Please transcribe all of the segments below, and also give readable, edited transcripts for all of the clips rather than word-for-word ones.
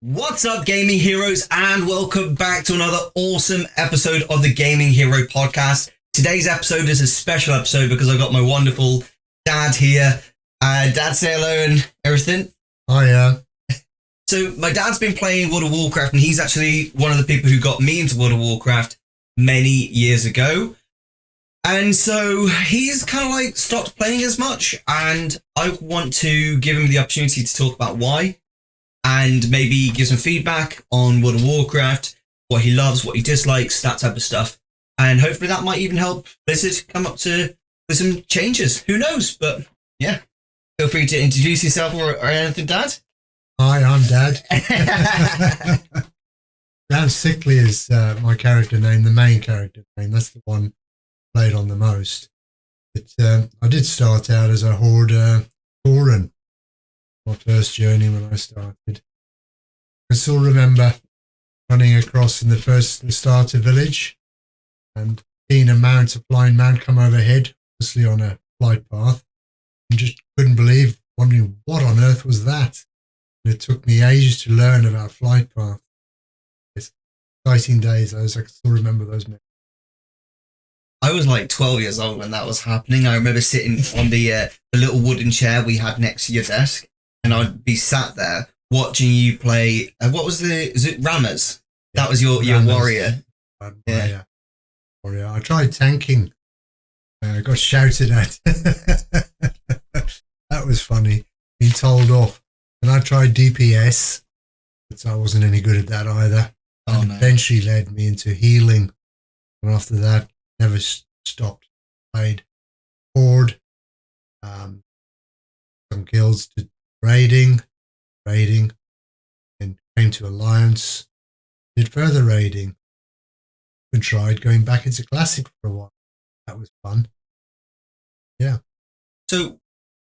What's up, gaming heroes, and welcome back to another awesome episode of the Gaming Hero podcast. Today's episode is a special episode because I've got my wonderful dad here. Dad, say hello and everything. Hiya. So my dad's been playing World of Warcraft, and he's actually one of the people who got me into World of Warcraft many years ago. And so he's kind of like stopped playing as much, and I want to give him the opportunity to talk about why, and maybe give some feedback on World of Warcraft, what he loves, what he dislikes, that type of stuff. And hopefully that might even help Blizzard come up with some changes. Who knows? But yeah, feel free to introduce yourself or anything, Dad. Hi, I'm Dad. Dan Sickly is my character name, the main character name. That's the one played on the most. But I did start out as a Horde Tauren. My first journey when I started. I still remember running across in the starter village and seeing a flying mount come overhead, obviously on a flight path, and just couldn't believe, wondering what on earth was that. And it took me ages to learn about flight path. It's exciting days. I can still remember those minutes. I was like 12 years old when that was happening. I remember sitting on the little wooden chair we had next to your desk, and I'd be sat there watching you play. Is it Rammers? That was your warrior. Yeah. Warrior. I tried tanking. I got shouted at. That was funny. Being told off. And I tried DPS, but I wasn't any good at that either. Oh, and no. Eventually led me into healing. And after that, never stopped. Played Horde. Some guilds to raiding, and came to Alliance, did further raiding, and tried going back into Classic for a while. That was fun. Yeah. So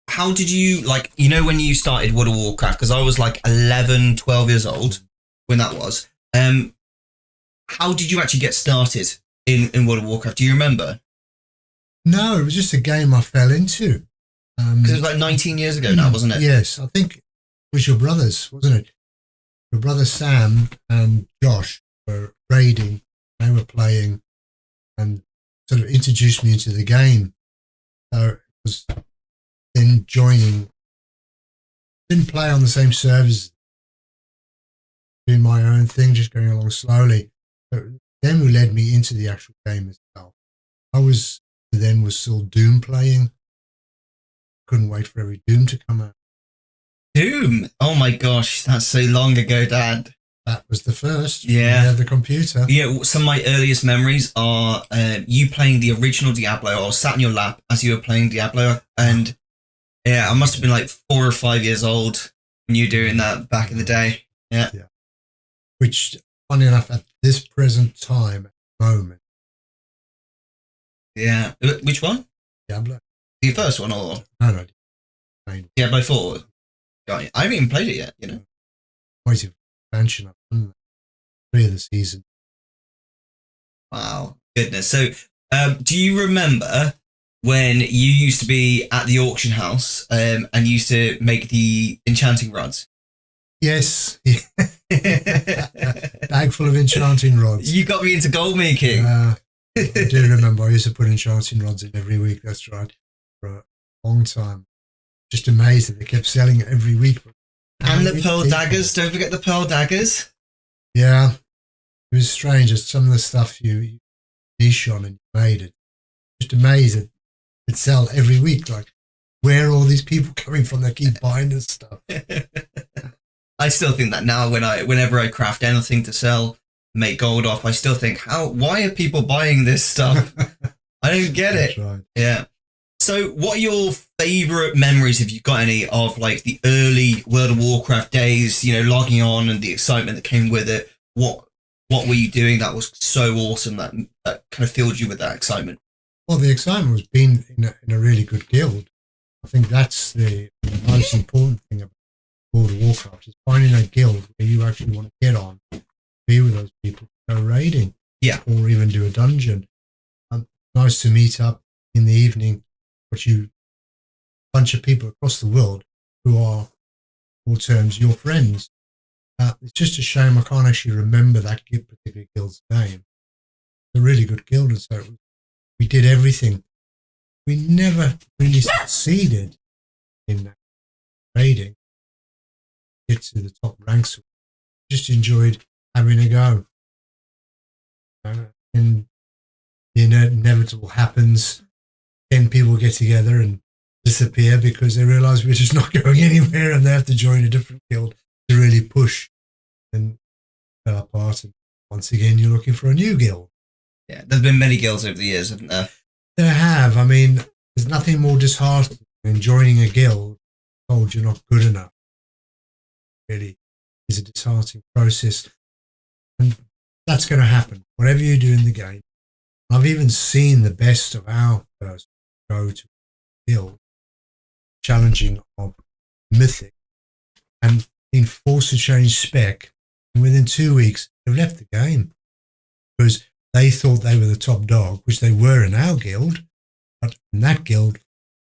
how did you, when you started World of Warcraft, because I was like 11, 12 years old when that was, how did you actually get started in World of Warcraft? Do you remember? No, it was just a game I fell into. Because it was like 19 years ago now, wasn't it? Yes, I think it was your brothers, wasn't it? Your brother Sam and Josh were raiding. They were playing and sort of introduced me into the game. So it was then joining. Didn't play on the same servers, doing my own thing, just going along slowly. But then who led me into the actual game itself. I was still Doom playing. Couldn't wait for every Doom to come out. Doom? Oh my gosh, that's so long ago, Dad. That was the first. Yeah. We had the computer. Yeah, some of my earliest memories are you playing the original Diablo. I was sat in your lap as you were playing Diablo, and yeah, I must have been like 4 or 5 years old when you were doing that back in the day. Yeah. Which, funny enough, at this present time, moment. Yeah. Which one? Diablo. The first one or No. Diablo 4? Got you. I haven't even played it yet, you know. Waiting for expansion. I've done 3 of the season. Wow. Goodness. So, do you remember when you used to be at the auction house and used to make the enchanting rods? Yes. Bag full of enchanting rods. You got me into gold making. I do remember I used to put enchanting rods in every week. That's right. For a long time. Just amazed that they kept selling it every week. And the pearl daggers. Don't forget the pearl daggers. Yeah. It was strange. It's some of the stuff you niche on and you made it. Just amazed that it'd sell every week. Like, where are all these people coming from that keep buying this stuff? I still think that now whenever I craft anything to sell, make gold off, I still think, why are people buying this stuff? I don't get That's it. right. Yeah. So what are your favorite memories, if you've got any, of like the early World of Warcraft days, logging on and the excitement that came with it? What were you doing that was so awesome that kind of filled you with that excitement? Well, the excitement was being in a really good guild. I think that's the most important thing about World of Warcraft, is finding a guild where you actually want to get on, be with those people, go raiding, or even do a dungeon. Nice to meet up in the evening, but a bunch of people across the world who are, all terms, your friends. It's just a shame I can't actually remember that particular guild's name. It's a really good guild, and so we did everything. We never really succeeded in raiding, get to the top ranks. Just enjoyed having a go. And the inevitable happens. 10 people get together and disappear because they realise we're just not going anywhere, and they have to join a different guild to really push, and fell apart. And once again, you're looking for a new guild. Yeah, there's been many guilds over the years, haven't there? There have. I mean, there's nothing more disheartening than joining a guild told you're not good enough. It really is a disheartening process, and that's going to happen whatever you do in the game. I've even seen the best of our person go to a guild challenging of mythic and been forced to change spec, and within 2 weeks they've left the game because they thought they were the top dog, which they were in our guild, but in that guild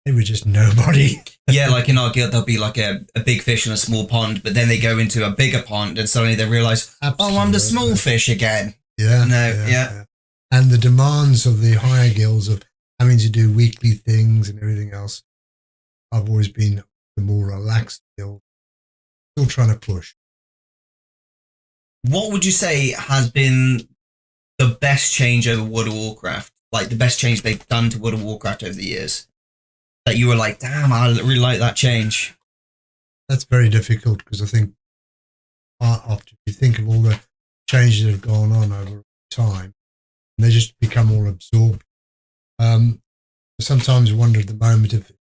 they were just nobody. Yeah, like in our guild there'll be like a big fish in a small pond, but then they go into a bigger pond and suddenly they realise, oh, I'm the small fish again. Yeah. Yeah. And the demands of the higher guilds of having to do weekly things and everything else, I've always been the more relaxed guild, still trying to push. What would you say has been the best change over World of Warcraft? Like the best change they've done to World of Warcraft over the years? That you were like, damn, I really like that change. That's very difficult because I think after you think of all the changes that have gone on over time, and they just become all absorbed. Sometimes I wonder at the moment if it's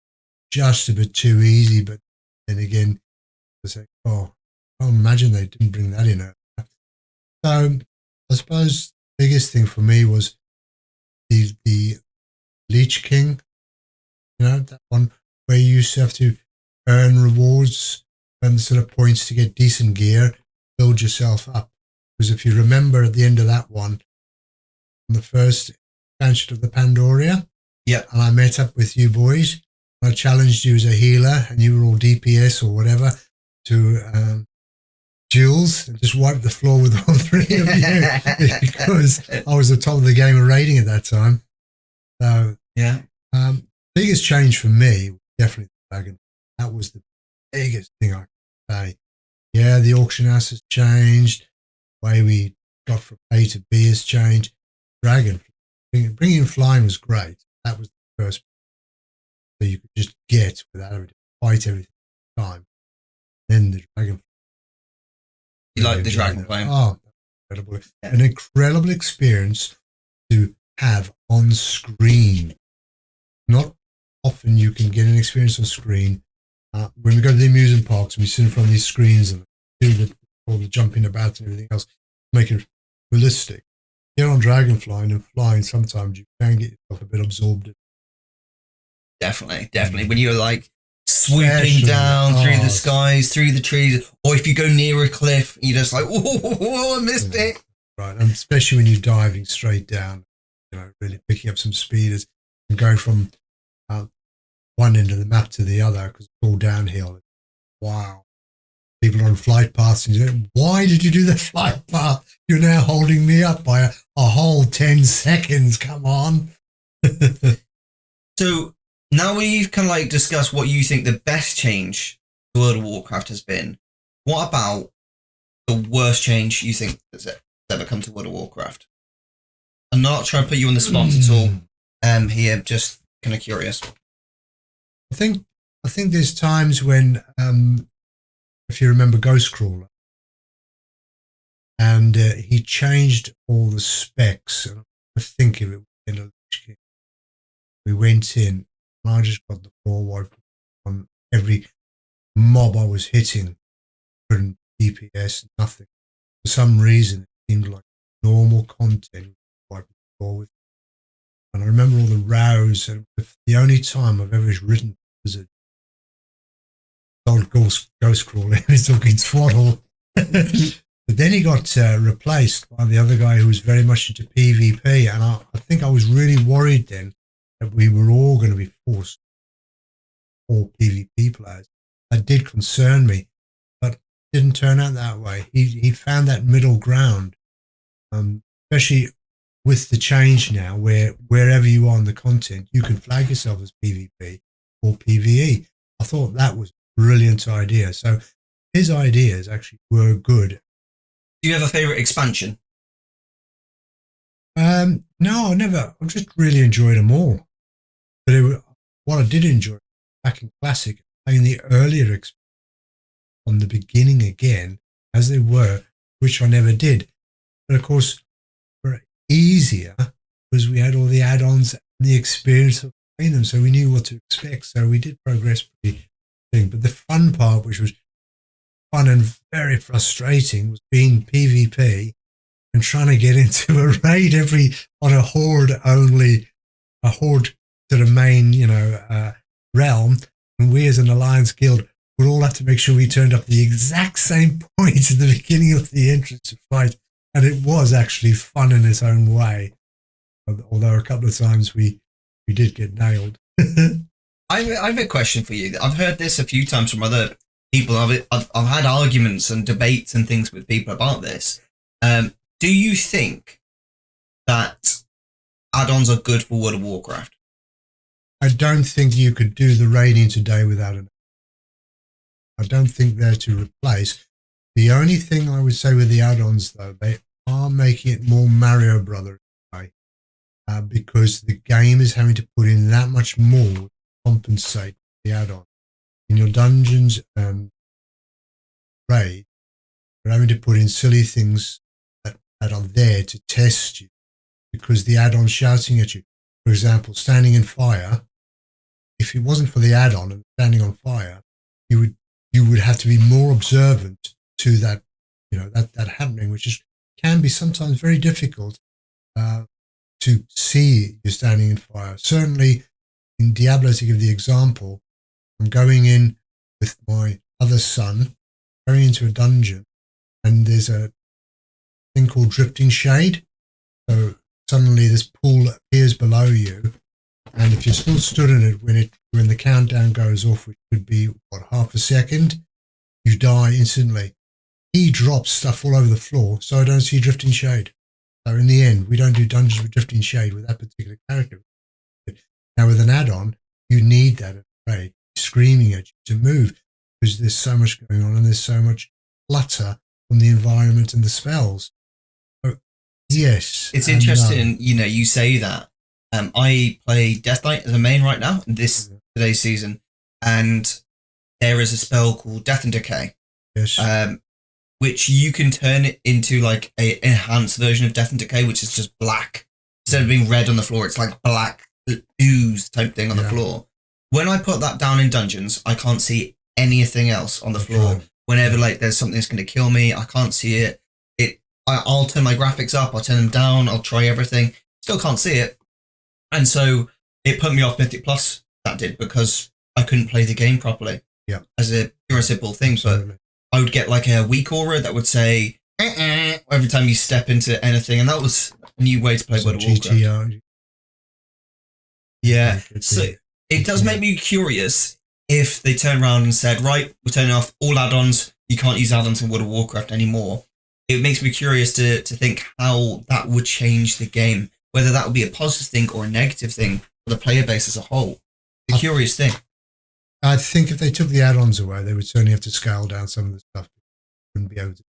just a bit too easy, but then again, I say, oh, I can't imagine they didn't bring that in. So I suppose the biggest thing for me was the Leech King, that one where you used to have to earn rewards and sort of points to get decent gear, build yourself up. Because if you remember at the end of that one, on the first expansion of the Pandoria, yeah, and I met up with you boys, I challenged you as a healer, and you were all DPS or whatever, to duels and just wipe the floor with all three of you because I was the top of the game of raiding at that time. So yeah, biggest change for me was definitely the dragon. That was the biggest thing I could say. Yeah, the auction house has changed. The way we got from A to B has changed. Dragon, bringing flying was great. That was the first. So you could just get without having to fight everything at the time. Then the dragon. You like the dragon flame? Oh, incredible! Yeah. An incredible experience to have on screen. Not often you can get an experience on screen. When we go to the amusement parks and we sit in front of these screens and do all the jumping about and everything else, make it realistic. Get on dragonflying and flying, sometimes you can get yourself a bit absorbed in. Definitely. When you're like swooping down through the skies, through the trees, or if you go near a cliff, you're just like, oh, I missed it. Right, and especially when you're diving straight down, really picking up some speed and going from one end of the map to the other because it's all downhill. Wow. People are on flight paths and you say, why did you do the flight path? You're now holding me up by a whole 10 seconds. Come on. So now we've kind of like discussed what you think the best change to World of Warcraft has been. What about the worst change you think has ever come to World of Warcraft? I'm not trying to put you on the spot at all. Here, just kind of curious. I think there's times when, if you remember Ghostcrawler, and he changed all the specs. And I think of it in a Lich King. We went in, and I just got the floor wiped on every mob I was hitting. Couldn't DPS, nothing. For some reason, it seemed like normal content wiped the floor with. And I remember all the rows, and the only time I've ever written was a old Ghostcrawler. He's talking twaddle. But then he got replaced by the other guy who was very much into PvP, and I think I was really worried then that we were all going to be forced, all PvP players. That did concern me, but didn't turn out that way. He found that middle ground, especially with the change now, where wherever you are on the content, you can flag yourself as PvP or PvE. I thought that was a brilliant idea. So his ideas actually were good. Do you have a favorite expansion? No, I never. I just really enjoyed them all. But what I did enjoy back in Classic, playing the earlier expansion from the beginning again, as they were, which I never did. But of course, were easier because we had all the add-ons and the experience of playing them, so we knew what to expect. So we did progress pretty thing. But the fun part, which was fun and very frustrating, was being PvP and trying to get into a raid on a horde to the main, realm. And we as an Alliance guild would all have to make sure we turned up the exact same point at the beginning of the entrance to fight. And it was actually fun in its own way. Although a couple of times we did get nailed. I have a question for you. I've heard this a few times from other people. I've had arguments and debates and things with people about this. Do you think that add-ons are good for World of Warcraft? I don't think you could do the raiding today without an. I don't think they're to replace. The only thing I would say with the add-ons, though, they are making it more Mario Brothers because the game is having to put in that much more to compensate the add-on. In your dungeons and raid, you're having to put in silly things that are there to test you because the add-on's shouting at you. For example, standing in fire. If it wasn't for the add-on and standing on fire, you would have to be more observant to that, that happening, which can be sometimes very difficult to see you standing in fire. Certainly in Diablo, to give the example, I'm going in with my other son, going into a dungeon, and there's a thing called drifting shade. So suddenly this pool appears below you, and if you're still stood in it when the countdown goes off, which could be half a second, you die instantly. He drops stuff all over the floor, so I don't see drifting shade. So in the end, we don't do dungeons with drifting shade with that particular character. Now with an add-on, you need that raid screaming at you to move because there's so much going on and there's so much clutter from the environment and the spells. So, yes, it's interesting. No. You say that. I play Death Knight as a main right now in today's season, and there is a spell called Death and Decay. Yes. Which you can turn it into like a enhanced version of Death and Decay, which is just black. Instead of being red on the floor, it's like black ooze type thing on the floor. When I put that down in dungeons, I can't see anything else on the floor. Whenever there's something that's going to kill me, I can't see it. I'll turn my graphics up, I'll turn them down, I'll try everything. Still can't see it. And so it put me off Mythic Plus. That did, because I couldn't play the game properly. Yeah. As a pure simple thing. Absolutely. But I would get like a weak aura that would say every time you step into anything, and that was a new way to play World of Warcraft. Yeah. So it does make me curious if they turn around and said, right, we're turning off all add-ons, you can't use add-ons in World of Warcraft anymore. It makes me curious to think how that would change the game, whether that would be a positive thing or a negative thing for the player base as a whole. The curious thing. I think if they took the add-ons away, they would certainly have to scale down some of the stuff. Wouldn't be able to,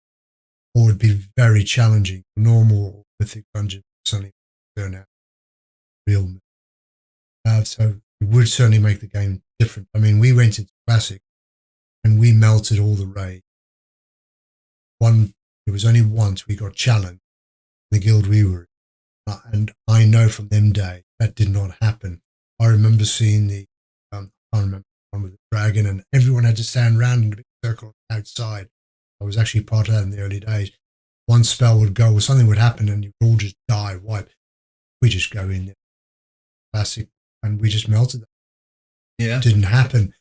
or would be very challenging. Normal mythic dungeons suddenly turn out real. So it would certainly make the game different. I mean, we went into Classic and we melted all the raids. It was only once we got challenged in the guild we were in. And I know from them days that did not happen. I remember seeing I can't remember one with the dragon, and everyone had to stand around in a big circle outside. I was actually part of that in the early days. One spell would go, or something would happen, and you would all just die, wipe. We just go in there, Classic, and we just melted them. Yeah. It didn't happen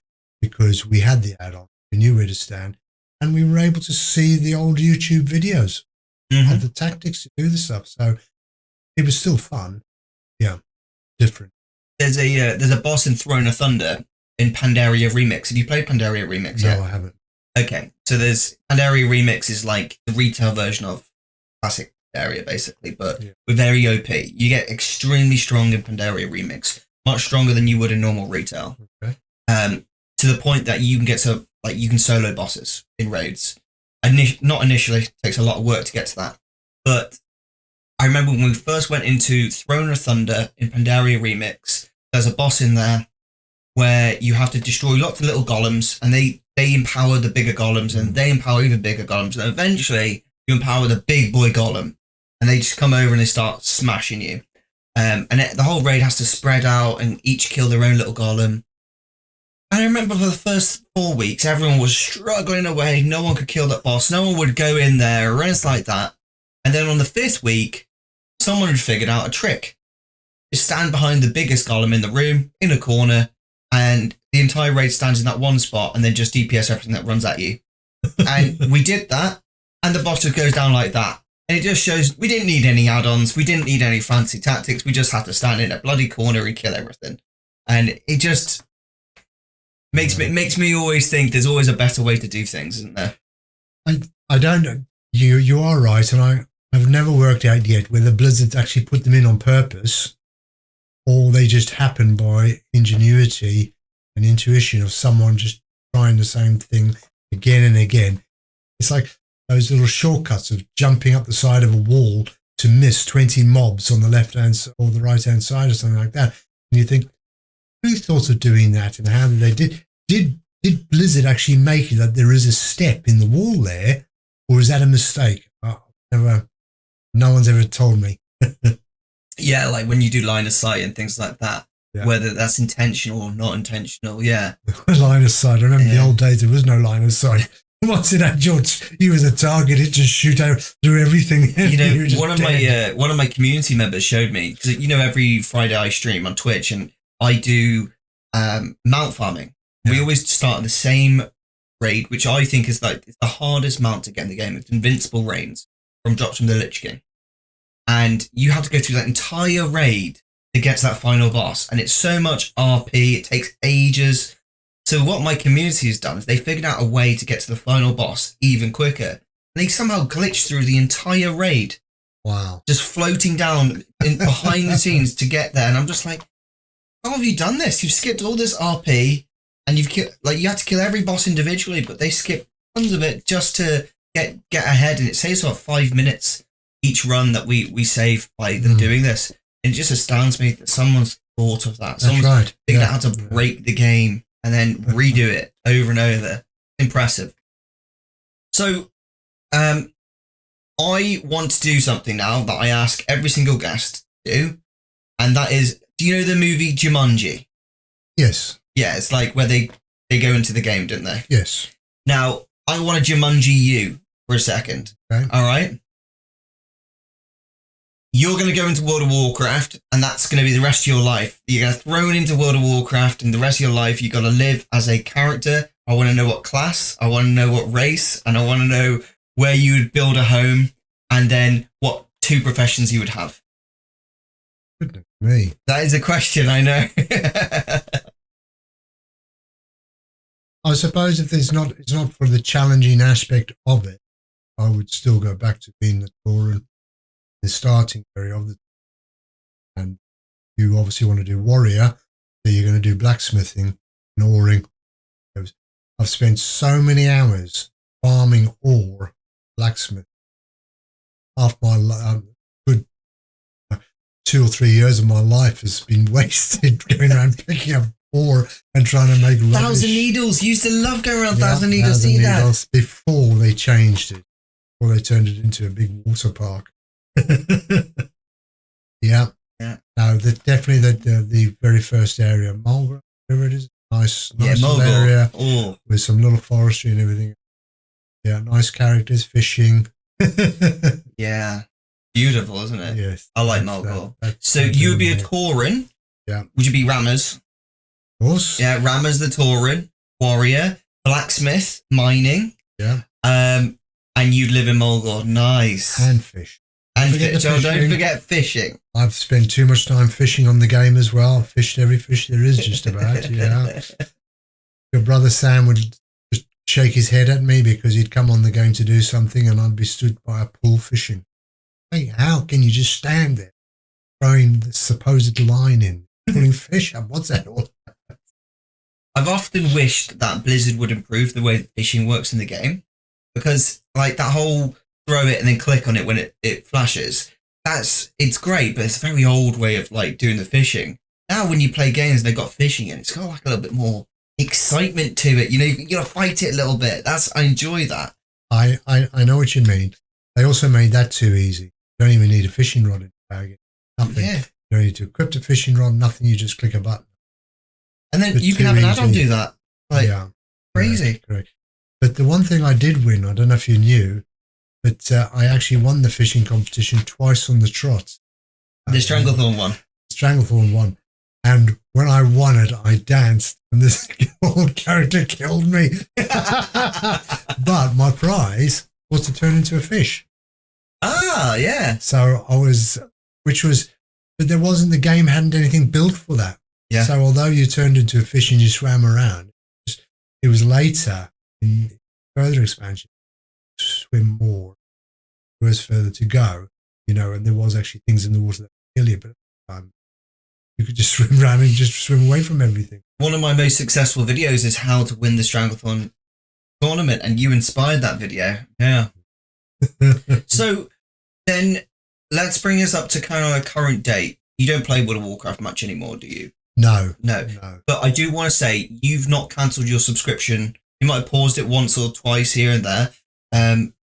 because we had the add-on. We knew where to stand, and we were able to see the old YouTube videos of the tactics to do the stuff. So it was still fun. Yeah, different. There's a boss in Throne of Thunder in Pandaria Remix. Have you played Pandaria Remix yet? No, I haven't. Okay, so there's Pandaria Remix is like the retail version of classic Pandaria, basically, but with very OP. You get extremely strong in Pandaria Remix, much stronger than you would in normal retail. Okay. To the point that you can get to like you can solo bosses in raids. Not initially, it takes a lot of work to get to that, but I remember when we first went into Throne of Thunder in Pandaria Remix. There's a boss in there where you have to destroy lots of little golems, and they empower the bigger golems, and they empower even bigger golems, and eventually you empower the big boy golem, and they just come over and they start smashing you. The whole raid has to spread out and each kill their own little golem. And I remember for the first 4 weeks, everyone was struggling away. No one could kill that boss. No one would go in there or anything like that. And then on the 5th week, someone had figured out a trick. Just stand behind the biggest golem in the room, in a corner, and the entire raid stands in that one spot, and then just DPS everything that runs at you. And we did that, and the boss just goes down like that. And it just shows we didn't need any add-ons. We didn't need any fancy tactics. We just had to stand in a bloody corner and kill everything. And it just makes me always think there's always a better way to do things, isn't there? I don't know. You are right, and I've never worked out yet whether Blizzard actually put them in on purpose, or they just happen by ingenuity and intuition of someone just trying the same thing again and again. It's like those little shortcuts of jumping up the side of a wall to miss 20 mobs on the left-hand or the right-hand side or something like that. And you think, who thought of doing that, and how did they did Blizzard actually make it that there is a step in the wall there, or is that a mistake? No one's ever told me. Yeah, like when you do line of sight and things like that, whether that's intentional or not intentional. Yeah, line of sight. I remember the old days. There was no line of sight. Once it had you as a target, it just shoot out through everything. You know, one of my community members showed me, because every Friday I stream on Twitch and I do mount farming. Yeah. We always start at the same raid, which I think is like the hardest mount to get in the game. It's Invincible Reigns from Drops from the Lich King, and you have to go through that entire raid to get to that final boss, and it's so much RP. It takes ages. So what my community has done is they figured out a way to get to the final boss even quicker. They somehow glitched through the entire raid. Wow. Just floating down behind the scenes to get there. And I'm just like, how have you done this? You've skipped all this RP, and you had to kill every boss individually, but they skipped tons of it just to get ahead. And it saves about 5 minutes each run that we save by them doing this. And it just astounds me that someone's thought of that. Someone's figured out how to break the game and then redo it over and over. Impressive. So, I want to do something now that I ask every single guest to do, and that is, do you know the movie Jumanji? Yes. Yeah, it's like where they go into the game, don't they? Yes. Now, I want to Jumanji you for a second. Okay. All right? You're going to go into World of Warcraft, and that's going to be the rest of your life. You're going to thrown into World of Warcraft, and the rest of your life, you've got to live as a character. I want to know what class, I want to know what race, and I want to know where you would build a home, and then what 2 professions you would have. Goodness me. That is a question, I know. I suppose if it's not for the challenging aspect of it, I would still go back to being the Tauren. The starting area of the, and you obviously want to do warrior, so you're going to do blacksmithing and oring. I've spent so many hours farming ore, blacksmith. Half my good 2 or 3 years of my life has been wasted going around picking up ore and trying to make rubbish. 1,000 Needles. You used to love going around 1,000 Needles. See that? Before they changed it, before they turned it into a big water park. Yeah. No, definitely the very first area, Mulgrave, whatever it is, nice little area with some little forestry and everything. Yeah, nice characters, fishing. Yeah, beautiful, isn't it? Yes, I like Mulgrave. So you would be a Tauren. Yeah. Would you be Rammers? Of course. Yeah, Rammers the Tauren, warrior, blacksmith, mining. Yeah. And you'd live in Mulgrave. Nice. And fish. And don't forget fishing. I've spent too much time fishing on the game as well. I've fished every fish there is, just about. Yeah. Your brother Sam would just shake his head at me because he'd come on the game to do something and I'd be stood by a pool fishing. Hey, how can you just stand there throwing the supposed line in, pulling fish up? What's that all about? I've often wished that Blizzard would improve the way that fishing works in the game, because like that whole throw it and then click on it when it flashes, it's great, but it's a very old way of like doing the fishing. Now when you play games and they've got fishing in, it's got like a little bit more excitement to it. You know, you gotta fight it a little bit. I enjoy that. I know what you mean. They also made that too easy. You don't even need a fishing rod in the bag. Nothing. Yeah. You don't need to equip the fishing rod, nothing, you just click a button. And then It's you can too have an add-on easy. do that. Like, yeah. crazy. Correct. But the one thing I did win, I don't know if you knew, but I actually won the fishing competition twice on the trot. The Stranglethorn one. Stranglethorn won. And when I won it, I danced and this old character killed me. But my prize was to turn into a fish. Ah, yeah. So but there wasn't, the game hadn't anything built for that. Yeah. So although you turned into a fish and you swam around, it was later in further expansion, swim more. There was further to go, you know, and there was actually things in the water that would kill you, but at the time, you could just swim around and just swim away from everything. One of my most successful videos is how to win the Stranglethorn tournament, and you inspired that video. Yeah. So then let's bring us up to kind of a current date. You don't play World of Warcraft much anymore, do you? No. But I do want to say you've not cancelled your subscription. You might have paused it once or twice here and there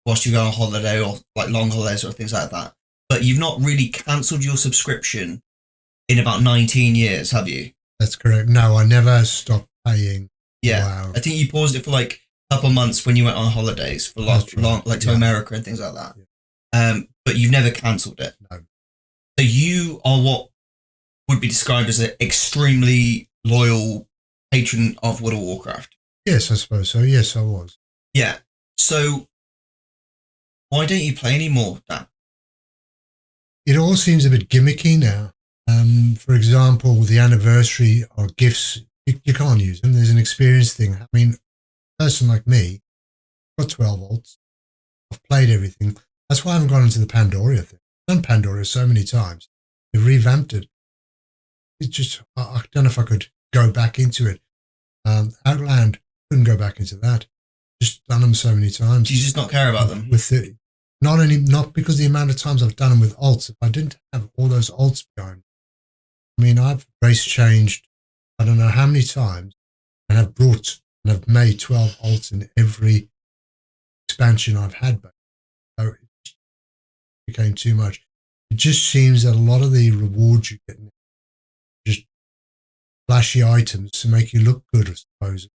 whilst you go on holiday or like long holidays or things like that. But you've not really cancelled your subscription in about 19 years, have you? That's correct. No, I never stopped paying. Yeah. Wow. I think you paused it for like a couple of months when you went on holidays for long, like to America and things like that. Yeah. But you've never cancelled it. No. So you are what would be described as an extremely loyal patron of World of Warcraft. Yes, I suppose so. Yes, I was. Yeah. So why don't you play anymore, Dan? It all seems a bit gimmicky now. For example, the anniversary or gifts, you can't use them. There's an experience thing. I mean, a person like me, I've got 12 volts. I've played everything. That's why I haven't gone into the Pandoria thing. I've done Pandora so many times. They've revamped it. It's just, I don't know if I could go back into it. Outland, couldn't go back into that. Just done them so many times. Do you just not care about them? Not because of the amount of times I've done them with alts. If I didn't have all those alts behind, I mean, I've race changed, I don't know how many times, and I've made 12 alts in every expansion I've had. So it became too much. It just seems that a lot of the rewards you get just flashy items to make you look good, I suppose.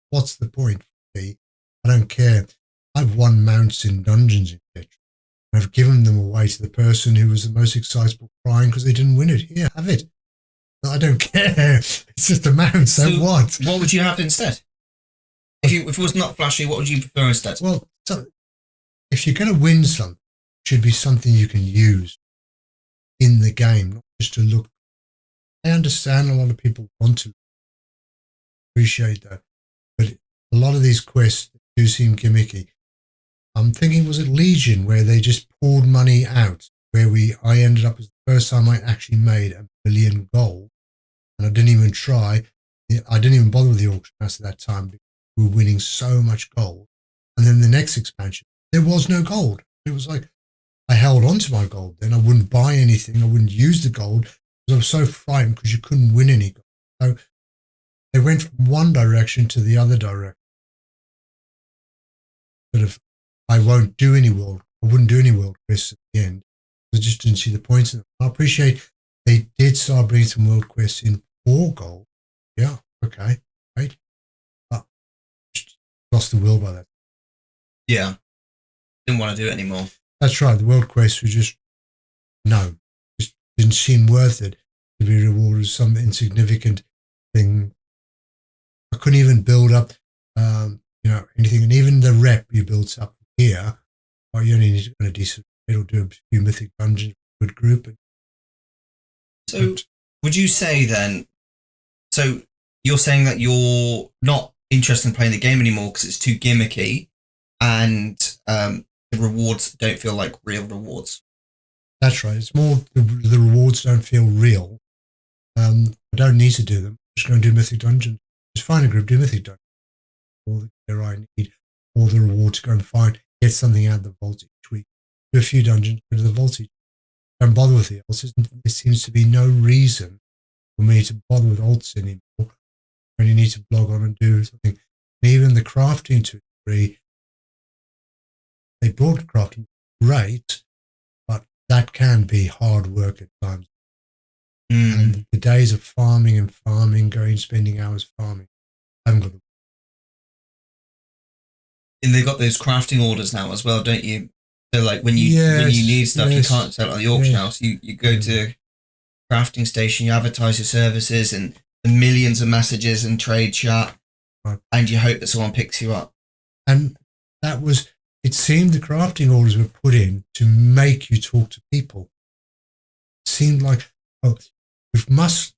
What's the point for me? I don't care. I've won mounts in dungeons, etc. And I've given them away to the person who was the most excitable crying because they didn't win it. Here, have it. I don't care. It's just a mount, so what? What would you have instead? If it was not flashy, what would you prefer instead? Well, if you're going to win something, it should be something you can use in the game, not just to look. I understand a lot of people want to appreciate that, but a lot of these quests do seem gimmicky. I'm thinking, was it Legion where they just poured money out, where I ended up as the first time I actually made $1 billion gold, and I didn't even try. I didn't even bother with the auction house at that time because we were winning so much gold. And then the next expansion, there was no gold. It was like I held on to my gold. Then I wouldn't buy anything. I wouldn't use the gold because I was so frightened because you couldn't win any gold. So they went from one direction to the other direction. Sort of, I wouldn't do any world quests at the end. I just didn't see the point in them. I appreciate they did start bringing some world quests in for gold. Yeah, okay, right. But just lost the will by that. Yeah. Didn't want to do it anymore. That's right. The world quests were just didn't seem worth it to be rewarded with some insignificant thing. I couldn't even build up, anything, and even the rep you built up here. Well, you only need to go a decent. It'll do a few mythic dungeons, good group. So, would you say then? So you're saying that you're not interested in playing the game anymore because it's too gimmicky, and the rewards don't feel like real rewards. That's right. It's more the rewards don't feel real. I don't need to do them. I'm just going to do Mythic Dungeons. Just find a group, do Mythic Dungeons. All the gear I need, all the rewards, go and find, get something out of the vault each week. Do a few dungeons, go to the vault each week. Don't bother with the alts. There seems to be no reason for me to bother with alts anymore. I only need to log on and do something. And even the crafting to a degree, they brought crafting great, but that can be hard work at times. And the days of farming, going, spending hours farming, I haven't got them. And they've got those crafting orders now as well, don't you? So like when you need stuff, you can't sell it at the auction house. You go to crafting station, you advertise your services, and the millions of messages and trade chat, and you hope that someone picks you up. And that was, it seemed the crafting orders were put in to make you talk to people. It seemed like, oh, we must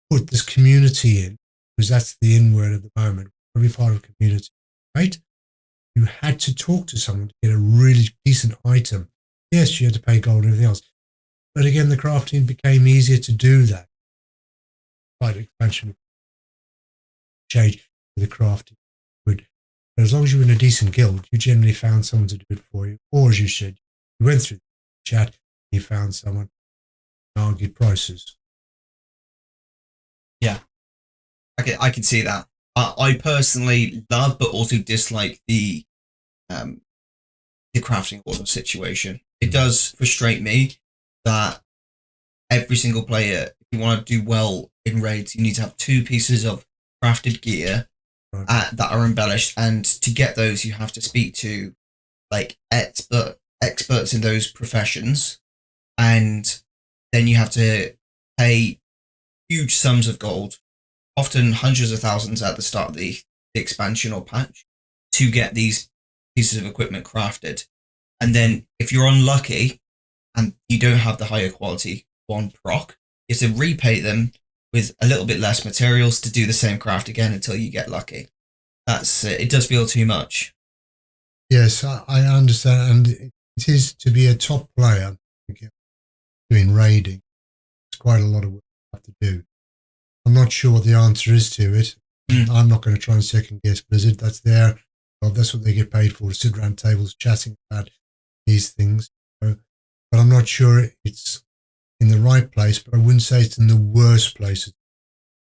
put this community in, because that's the in word at the moment. Every part of a community, right? You had to talk to someone to get a really decent item. Yes, you had to pay gold and everything else. But again, the crafting became easier to do that. Quite expansion change for the crafting. But as long as you were in a decent guild, you generally found someone to do it for you. Or as you said, you went through the chat, you found someone and argued prices. Yeah, I can see that. I personally love, but also dislike the crafting order situation. It does frustrate me that every single player, if you want to do well in raids, you need to have 2 pieces of crafted gear that are embellished, and to get those, you have to speak to like experts in those professions, and then you have to pay huge sums of gold, often hundreds of thousands at the start of the expansion or patch, to get these pieces of equipment crafted. And then if you're unlucky and you don't have the higher quality one proc, you have to repay them with a little bit less materials to do the same craft again until you get lucky. That's it does feel too much. Yes, I understand. And it is, to be a top player doing raiding, it's quite a lot of work you have to do. I'm not sure what the answer is to it. I'm not going to try and second guess Blizzard. That's their job. That's what they get paid for, to sit around tables chatting about these things. But I'm not sure it's in the right place, but I wouldn't say it's in the worst place.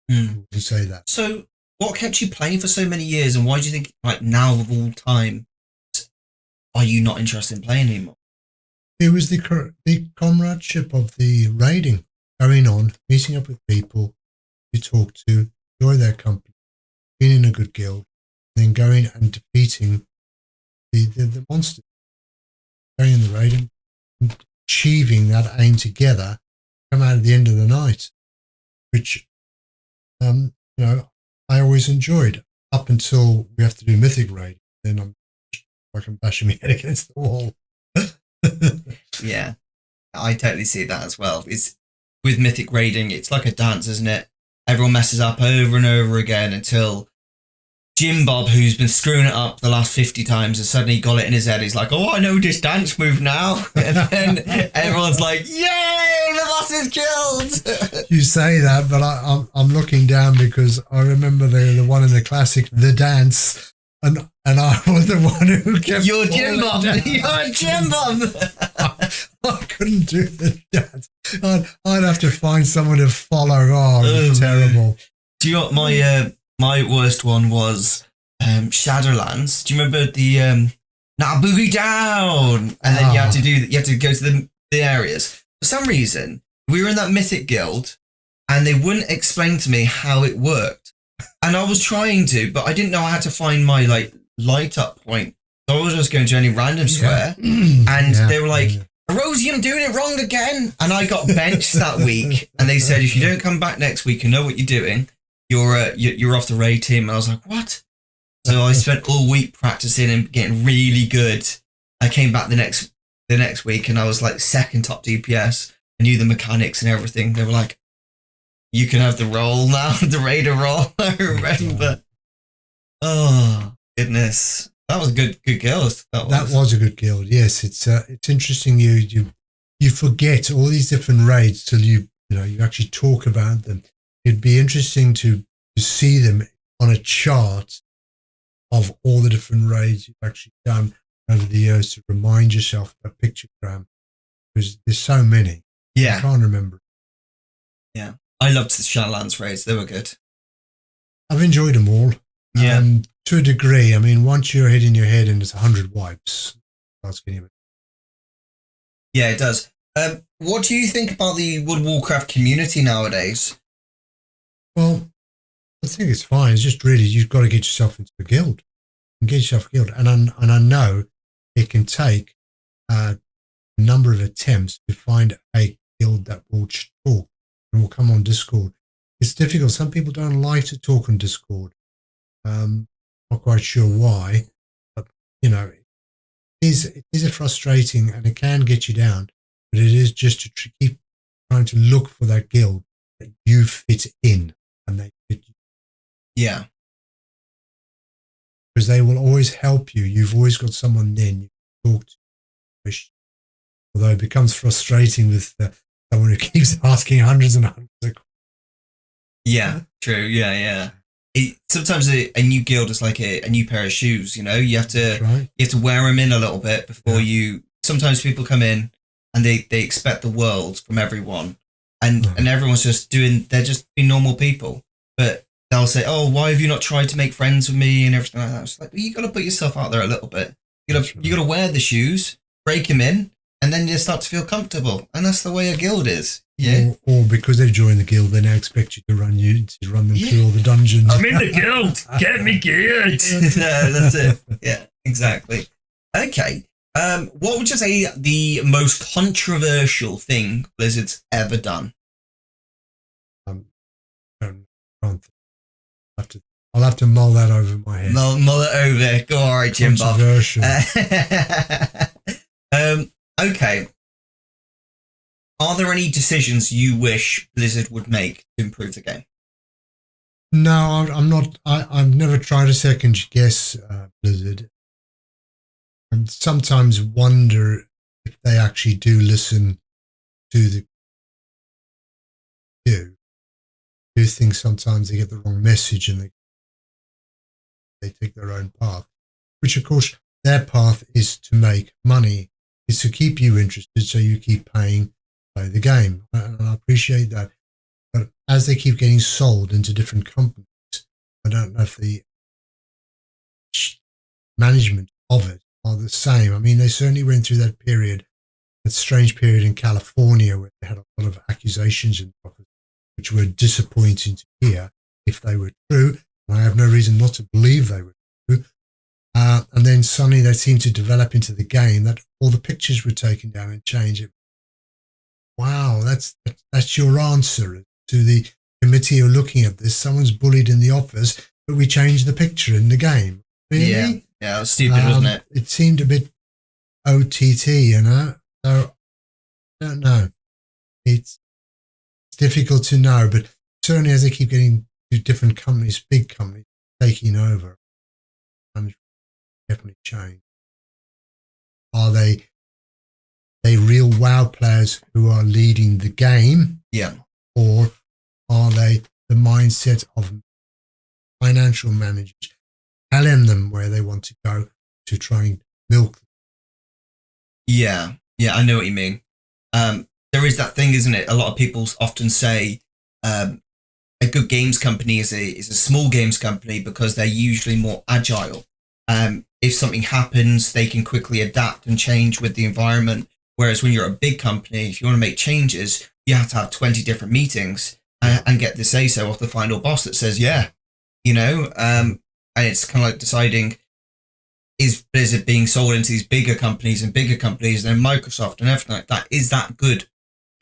I wouldn't say that. So what kept you playing for so many years, and why do you think, like, now of all time, are you not interested in playing anymore? It was the comradeship of the raiding, going on, meeting up with people you talk to, enjoy their company, being in a good guild, then going and defeating the monsters, going in the raiding, achieving that aim together, come out at the end of the night, which I always enjoyed, up until we have to do mythic raid. Then I'm bashing my head against the wall. Yeah, I totally see that as well. It's with mythic raiding, it's like a dance, isn't it? Everyone messes up over and over again until Jim Bob, who's been screwing it up the last 50 times, has suddenly got it in his head. He's like, oh, I know this dance move now. And then everyone's like, yay, the boss is killed. You say that, but I'm looking down because I remember the one in the classic, The Dance, and I was the one who kept... You're Jim Bob. You're Jim Bob. I couldn't do the dance. I'd have to find someone to follow. Oh, it was terrible. Do you know what my worst one was? Shadowlands. Do you remember the now boogie down? And then you had to go to the areas. For some reason, we were in that mythic guild, and they wouldn't explain to me how it worked. And I was trying to, but I didn't know I had to find my light up point. So I was just going to any random square, and they were like, Erosium doing it wrong again. And I got benched that week, and they said, if you don't come back next week and know what you're doing, you're off the raid team. And I was like, what? So I spent all week practicing and getting really good. I came back the next week, and I was like second top DPS. I knew the mechanics and everything. They were like, you can have the role now, the raider role. I remember. Oh goodness, that was a good guild. That was a good guild. Yes, it's interesting. You forget all these different raids till you actually talk about them. It'd be interesting to see them on a chart of all the different raids you've actually done over the years to remind yourself of a pictogram, because there's so many. Yeah, I can't remember. Yeah, I loved the Shadowlands raids. They were good. I've enjoyed them all. Yeah. To a degree. I mean, once you're hitting your head and it's 100 wipes, that's getting. Yeah, it does. What do you think about the World of Warcraft community nowadays? Well, I think it's fine. It's just really you've got to get yourself into a guild. And get yourself a guild, and I know it can take a number of attempts to find a guild that will talk and will come on Discord. It's difficult. Some people don't like to talk on Discord. Not quite sure why, but it is a frustrating, and it can get you down. But it is just to keep trying to look for that guild that you fit in, and they fit you. Yeah, because they will always help you. You've always got someone then you can talk to. Although it becomes frustrating with someone who keeps asking hundreds and hundreds of questions. Yeah, true. Yeah. Sometimes a new guild is like a new pair of shoes. You have to wear them in a little bit before you. Sometimes people come in and they expect the world from everyone, and everyone's they're just being normal people, but they'll say, "Oh, why have you not tried to make friends with me?" and everything like that. It's like, well, you got to put yourself out there a little bit. You got to wear the shoes, break them in, and then you start to feel comfortable. And that's the way a guild is. Yeah. Or because they've joined the guild, they now expect you to run them through all the dungeons. I'm in the guild. Get me geared. No, that's it. Yeah, exactly. Okay. What would you say the most controversial thing Blizzard's ever done? I'll have to mull that over my head. Mull it over. Go all right, Jim Bob. Controversial. Okay. Are there any decisions you wish Blizzard would make to improve the game? No, I'm not. I've never tried to second guess Blizzard. I sometimes wonder if they actually do listen to the do. I do think sometimes they get the wrong message and they take their own path, which of course their path is to make money, is to keep you interested, so you keep paying to play the game, and I appreciate that. But as they keep getting sold into different companies, I don't know if the management of it are the same. I mean, they certainly went through that period, that strange period in California where they had a lot of accusations in the office, which were disappointing to hear if they were true. And I have no reason not to believe they were true. And then suddenly they seemed to develop into the game that all the pictures were taken down and changed. Wow, that's your answer to the committee who are looking at this. Someone's bullied in the office, but we changed the picture in the game. Really? Yeah, it was stupid, wasn't it? It seemed a bit OTT, So I don't know. It's difficult to know, but certainly as they keep getting to different companies, big companies taking over, definitely change. Are they real WoW players who are leading the game? Yeah. Or are they the mindset of financial managers telling them where they want to go to try and milk them? Yeah, I know what you mean. There is that thing, isn't it? A lot of people often say a good games company is a small games company because they're usually more agile. If something happens, they can quickly adapt and change with the environment. Whereas when you're a big company, if you want to make changes, you have to have 20 different meetings and get the say-so off the final boss that says, yeah, and it's kind of like deciding, is Blizzard being sold into these bigger companies and then Microsoft and everything like that? Is that good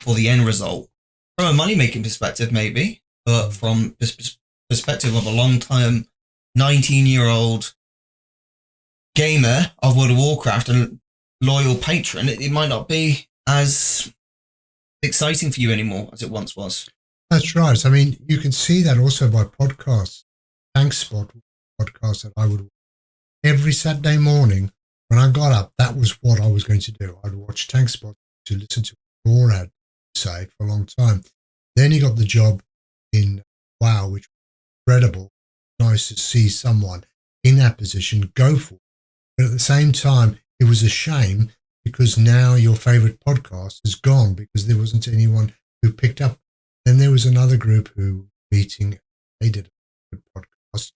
for the end result? From a money-making perspective, maybe, but from the perspective of a long-term 19-year-old gamer of World of Warcraft and loyal patron, it might not be as exciting for you anymore as it once was. That's right. I mean, you can see that also by podcasts. ThankSpot podcast that I would watch. Every Saturday morning when I got up, that was what I was going to do. I'd watch Tank Spot to listen to what Raw had to say for a long time. Then he got the job in WoW, which was incredible. Nice to see someone in that position go for it. But at the same time, it was a shame because now your favorite podcast is gone because there wasn't anyone who picked up. Then there was another group who meeting, they did a good podcast.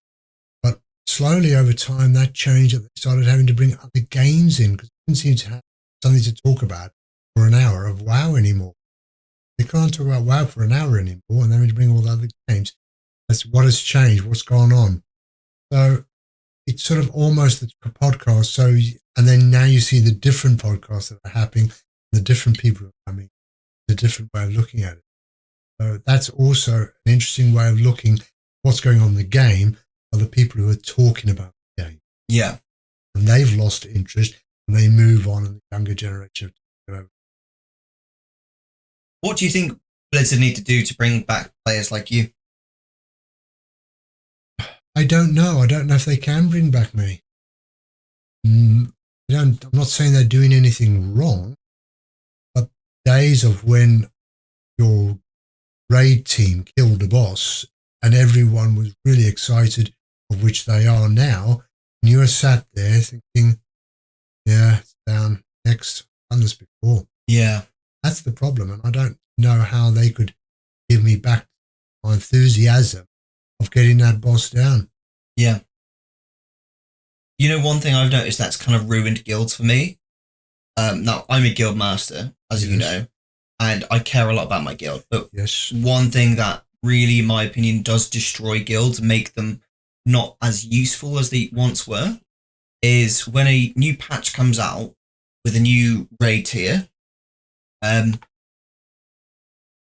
But slowly over time, that changed. They started having to bring other games in because they didn't seem to have something to talk about for an hour of WoW anymore. They can't talk about WoW for an hour anymore, and they're going to bring all the other games. That's what has changed, what's gone on. So it's sort of almost the podcast. So, and then now you see the different podcasts that are happening, the different people are coming, the different way of looking at it. So that's also an interesting way of looking what's going on in the game are the people who are talking about the game. Yeah. And they've lost interest and they move on and the younger generation. What do you think Blizzard need to do to bring back players like you? I don't know. I don't know if they can bring back me. I'm not saying they're doing anything wrong, but days of when your raid team killed a boss and everyone was really excited, of which they are now, and you are sat there thinking, yeah, it's down, next, done this before. Yeah. That's the problem, and I don't know how they could give me back my enthusiasm of getting that boss down. Yeah. You know, one thing I've noticed that's kind of ruined guilds for me. Now, I'm a guild master, as you know, and I care a lot about my guild. But one thing that really, in my opinion, does destroy guilds, make them not as useful as they once were, is when a new patch comes out with a new raid tier,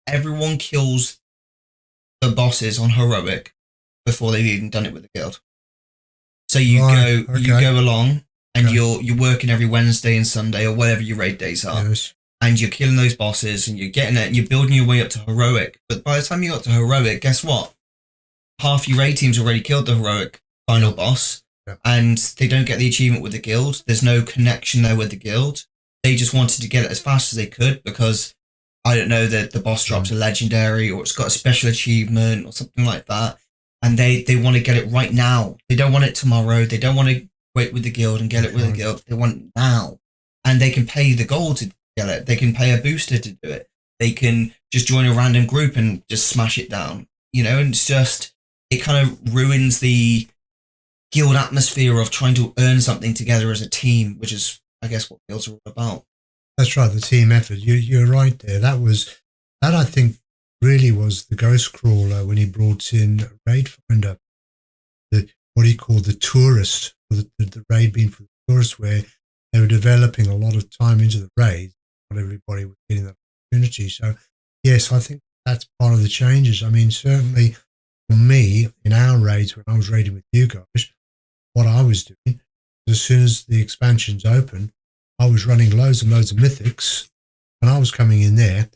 everyone kills the bosses on heroic before they've even done it with the guild. So you go along and you're working every Wednesday and Sunday or whatever your raid days are, and you're killing those bosses and you're getting it and you're building your way up to heroic. But by the time you got to heroic, guess what? Half your raid team's already killed the heroic final boss, and they don't get the achievement with the guild. There's no connection there with the guild. They just wanted to get it as fast as they could because, I don't know, that the boss drops a legendary or it's got a special achievement or something like that. And they want to get it right now. They don't want it tomorrow. They don't want to wait with the guild and get it with the guild. They want it now. And they can pay the gold to get it. They can pay a booster to do it. They can just join a random group and just smash it down. You know, and it's just, it kind of ruins the guild atmosphere of trying to earn something together as a team, which is, I guess, what guilds are all about. That's right, the team effort. You're right there. That I think really was the Ghost Crawler when he brought in Raid Finder, what he called the tourist, the raid being for the tourists, where they were developing a lot of time into the raid. Not everybody was getting that opportunity. So, yes, I think that's part of the changes. I mean, certainly for me, in our raids, when I was raiding with you guys, what I was doing, as soon as the expansions opened, I was running loads and loads of mythics, and I was coming in there,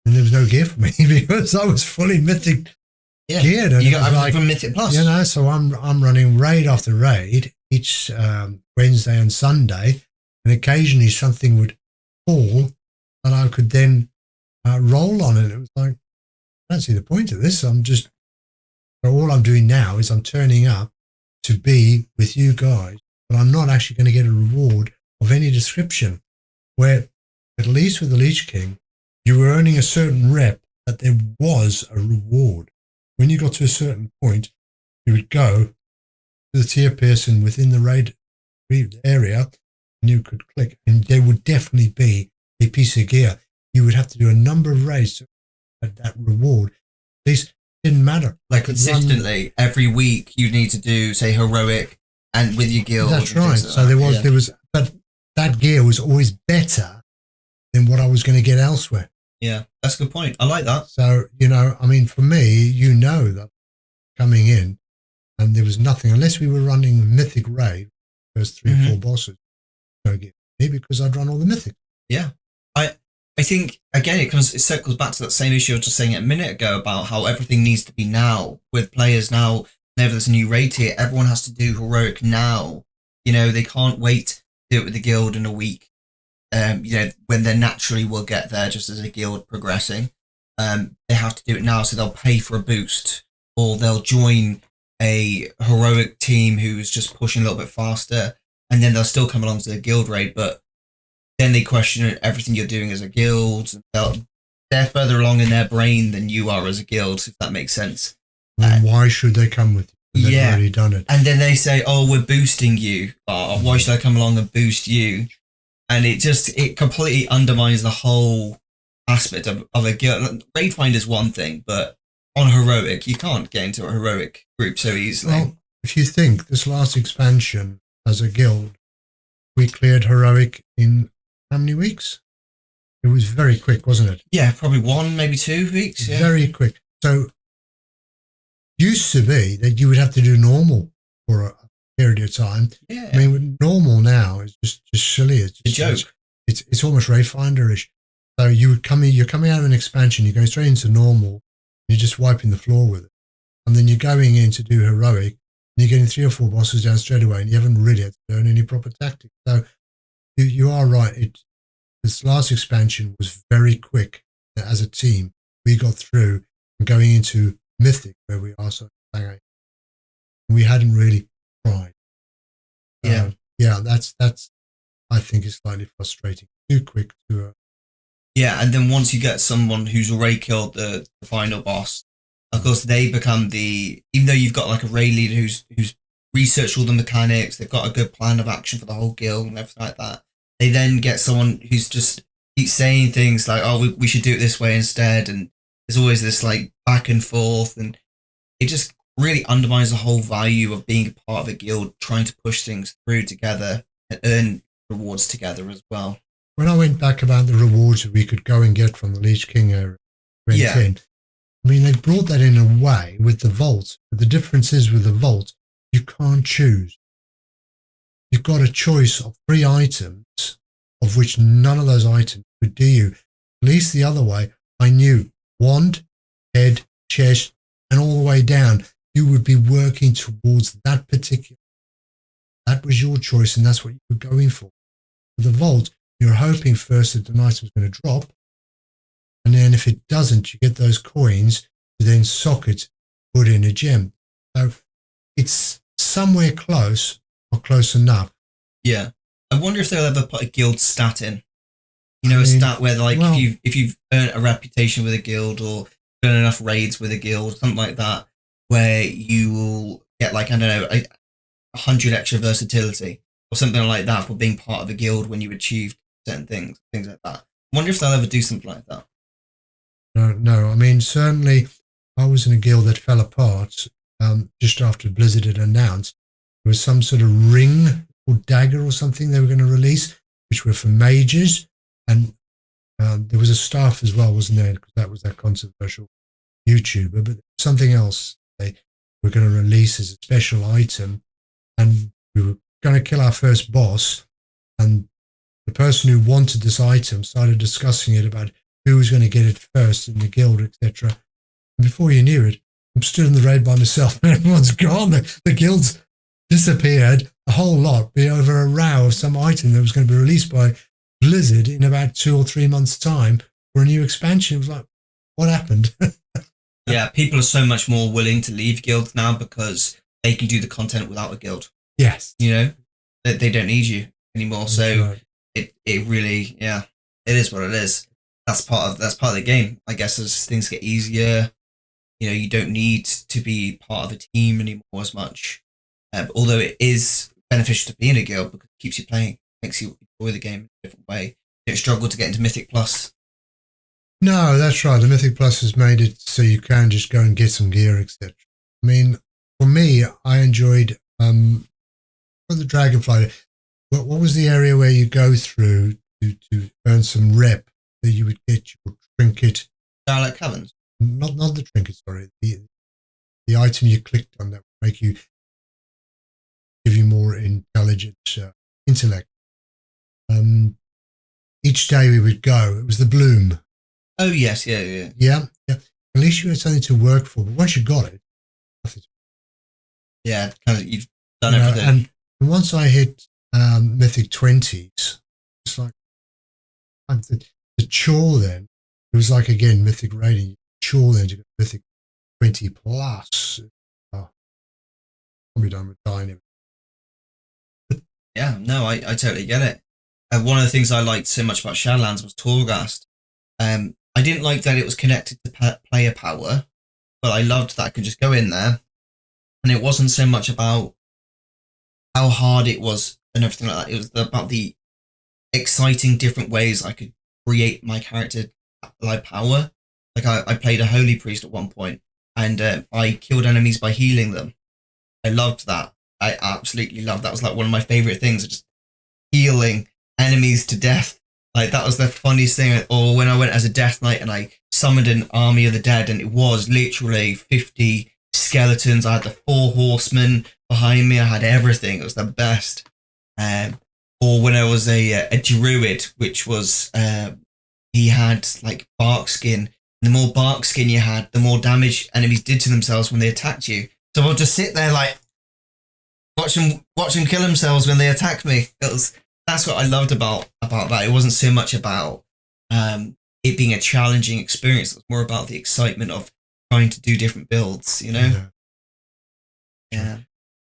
and there was no gear for me because I was fully mythic geared. And you got like, from Mythic Plus. You know, so I'm running raid after raid each Wednesday and Sunday, and occasionally something would fall that I could then roll on, and it was like, I don't see the point of this. So all I'm doing now is I'm turning up to be with you guys, but I'm not actually going to get a reward of any description, where at least with the Lich King, you were earning a certain rep that there was a reward. When you got to a certain point, you would go to the tier person within the raid area and you could click and there would definitely be a piece of gear. You would have to do a number of raids to get that reward. These didn't matter. Like consistently, every week you need to do, say, heroic and with your guild. That's right. So there was, but that gear was always better than what I was going to get elsewhere. Yeah, that's a good point. I like that. So, you know, I mean, for me, you know that coming in and there was nothing, unless we were running Mythic Raid, first 3 or 4 bosses, no gear for me because I'd run all the Mythic. Yeah. I think, again, it circles back to that same issue I was just saying a minute ago about how everything needs to be now with players now whenever there's a new raid tier, everyone has to do heroic now. They can't wait to do it with the guild in a week. When they naturally will get there just as a guild progressing. They have to do it now, so they'll pay for a boost, or they'll join a heroic team who's just pushing a little bit faster, and then they'll still come along to the guild raid, but then they question everything you're doing as a guild. They're further along in their brain than you are as a guild, if that makes sense. Then why should they come with you? They've already done it. And then they say, oh, we're boosting you. Oh, why should I come along and boost you? And it completely undermines the whole aspect of a guild. Raid find is one thing, but on heroic, you can't get into a heroic group so easily. Well, if you think this last expansion as a guild, we cleared heroic in how many weeks? It was very quick, wasn't it? Yeah, probably 1, maybe 2 weeks. Yeah. Very quick. So used to be that you would have to do normal for a period of time. Yeah. I mean, normal now is just silly. It's just a joke. It's almost Raid Finder-ish. So you're coming out of an expansion, you go straight into normal, you're just wiping the floor with it. And then you're going in to do heroic, and you're getting 3 or 4 bosses down straight away, and you haven't really had to learn any proper tactics. So you are right. This last expansion was very quick as a team. We got through and going into Mythic, where we are so bang. We hadn't really tried. Yeah, that's I think is slightly frustrating. Too quick to. Yeah, and then once you get someone who's already killed the final boss, of course they become even though you've got like a raid leader who's researched all the mechanics, they've got a good plan of action for the whole guild and everything like that. They then get someone who's just keeps saying things like, "Oh, we should do it this way instead," and there's always this like back and forth, and it just really undermines the whole value of being a part of a guild, trying to push things through together and earn rewards together as well. When I went back about the rewards that we could go and get from the Lich King area, I mean, they brought that in a way with the vault. But the difference is with the vault, you can't choose. You've got a choice of 3 items, of which none of those items would do you. At least the other way, I knew wand, head, chest, and all the way down, you would be working towards that particular. That was your choice, and that's what you were going for. For the vault, you're hoping first that an item's going to drop, and then if it doesn't, you get those coins to then socket, put in a gem. So it's somewhere close, or close enough. Yeah. I wonder if they'll ever put a guild stat in. A stat where like if you've earned a reputation with a guild or done enough raids with a guild, something like that, where you will get like, I don't know, 100 extra versatility or something like that for being part of a guild when you achieve certain things like that. I wonder if they'll ever do something like that. No. I mean, certainly I was in a guild that fell apart just after Blizzard had announced there was some sort of ring or dagger or something they were going to release, which were for mages. And there was a staff as well, wasn't there? Because that was that controversial YouTuber. But something else they were going to release as a special item. And we were going to kill our first boss. And the person who wanted this item started discussing it about who was going to get it first in the guild, etc. And before you knew it, I'm stood in the raid by myself and everyone's gone. The guild's disappeared, a whole lot, be over a row of some item that was going to be released by Blizzard in about 2 or 3 months' time for a new expansion. It was like, what happened? Yeah, people are so much more willing to leave guilds now because they can do the content without a guild. Yes. They don't need you anymore. That's so right. it really, it is what it is. That's part of the game, I guess. As things get easier, you don't need to be part of a team anymore as much. Although it is beneficial to be in a guild because it keeps you playing, makes you enjoy the game in a different way. You don't struggle to get into Mythic Plus. No, that's right. The Mythic Plus has made it so you can just go and get some gear, etc. I mean, for me, I enjoyed for the Dragonfly. What was the area where you go through to earn some rep that you would get your trinket? Starlight Caverns? Not the trinket, sorry. The item you clicked on that would make you give you more intelligence, intellect. Each day we would go. It was the bloom. Oh yes, yeah. Yeah. At least you had something to work for. But once you got it, nothing. Yeah, kind of, you've done You know, everything. and once I hit Mythic 20s, it's like the chore then, it was like, again, Mythic rating. Chore then to get Mythic 20 plus. Oh, I'll be done with dying. Yeah, no, I totally get it. One of the things I liked so much about Shadowlands was Torghast. I didn't like that it was connected to player power, but I loved that I could just go in there, and it wasn't so much about how hard it was and everything like that. It was about the exciting different ways I could create my character like power. Like I played a holy priest at one point, and I killed enemies by healing them. I loved that. I absolutely loved that. It was like one of my favorite things, just healing enemies to death. Like that was the funniest thing. Or when I went as a death knight and I summoned an army of the dead, and it was literally 50 skeletons. I had the 4 horsemen behind me. I had everything. It was the best. Or when I was a druid, which was he had like bark skin. The more bark skin you had, the more damage enemies did to themselves when they attacked you. So I'll just sit there like watch them kill themselves when they attack me. That's what I loved about that. It wasn't so much about it being a challenging experience. It was more about the excitement of trying to do different builds, you know? Yeah.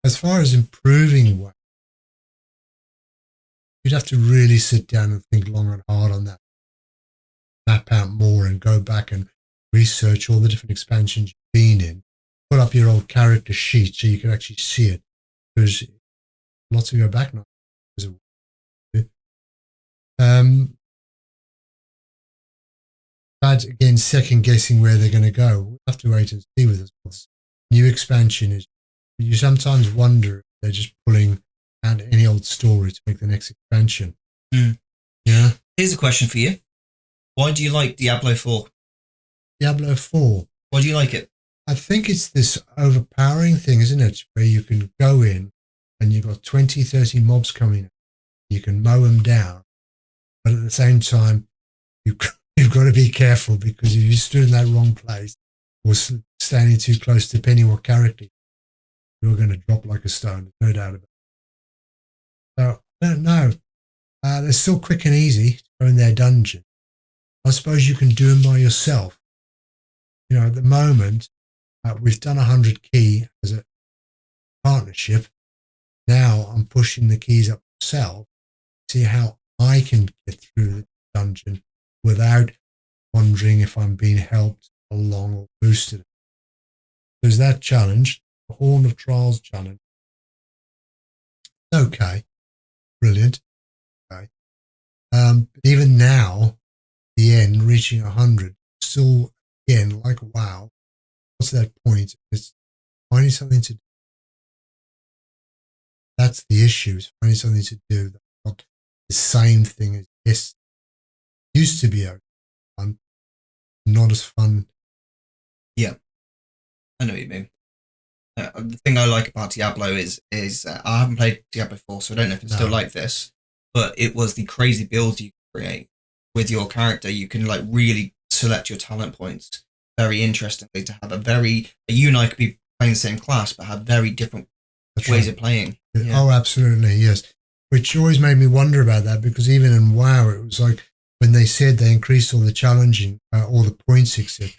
As far as improving one, you'd have to really sit down and think long and hard on that. Map out more and go back and research all the different expansions you've been in. Put up your old character sheet so you can actually see it. Because lots of go back now. But again, second guessing where they're going to go. We'll have to wait and see with this new expansion. Is you sometimes wonder if they're just pulling out any old story to make the next expansion. Mm. Yeah. Here's a question for you. Why do you like Diablo 4? Diablo 4. Why do you like it? I think it's this overpowering thing, isn't it? Where you can go in and you've got 20, 30 mobs coming in. You can mow them down. But at the same time, you've got to be careful, because if you stood in that wrong place or standing too close, depending what character, you're going to drop like a stone. There's no doubt about it. So, I don't know. They're still quick and easy to go in their dungeon. I suppose you can do them by yourself. You know, at the moment, we've done 100 key as a partnership. Now I'm pushing the keys up myself, see how I can get through the dungeon without wondering if I'm being helped along or boosted. There's that challenge, the Horn of Trials challenge. Okay, brilliant. Okay, but even now, the end, reaching 100, still again like wow. What's that point? It's finding something to do. That's the issue. Is finding something to do. That's not the same thing as yes. Used to be fun, not as fun. Yeah, I know what you mean. The thing I like about Diablo is I haven't played Diablo 4, so I don't know if it's still like this, but it was the crazy builds you can create with your character. You can like really select your talent points very interestingly to have you and I could be playing the same class, but have very different ways of playing. Yeah. Oh, absolutely, yes. Which always made me wonder about that, because even in WoW, it was like when they said they increased all the challenging, all the points, etc.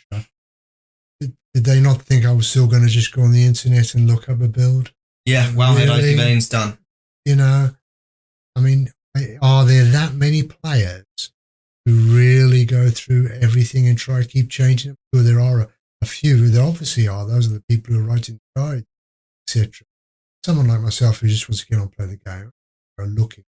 Did they not think I was still going to just go on the internet and look up a build? Yeah, Wowhead IP Veins done. You know, I mean, are there that many players who really go through everything and try to keep changing it? Well, there are a few. There obviously are. Those are the people who are writing the guide, etc. Someone like myself who just wants to get on and play the game, or looking,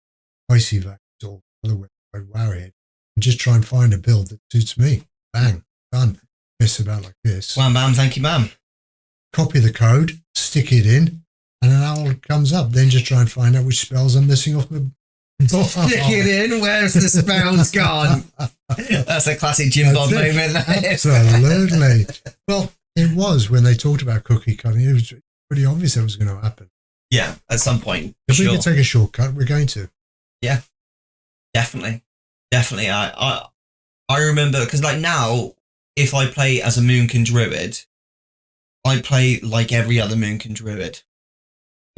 Icy Veins or other website, Wowhead, and just try and find a build that suits me. Bang, done. Mess about like this. Wham bam, thank you, ma'am. Copy the code, stick it in, and an owl comes up. Then just try and find out which spells I'm missing off my. Stick it in. Where's the spells gone? That's a classic Jim Bob moment. Absolutely. Well, it was when they talked about cookie cutting. It was pretty obvious that was going to happen. Yeah, at some point. If we could take a shortcut, we're going to. Yeah, definitely. I remember, because like now, if I play as a Moonkin Druid, I play like every other Moonkin Druid.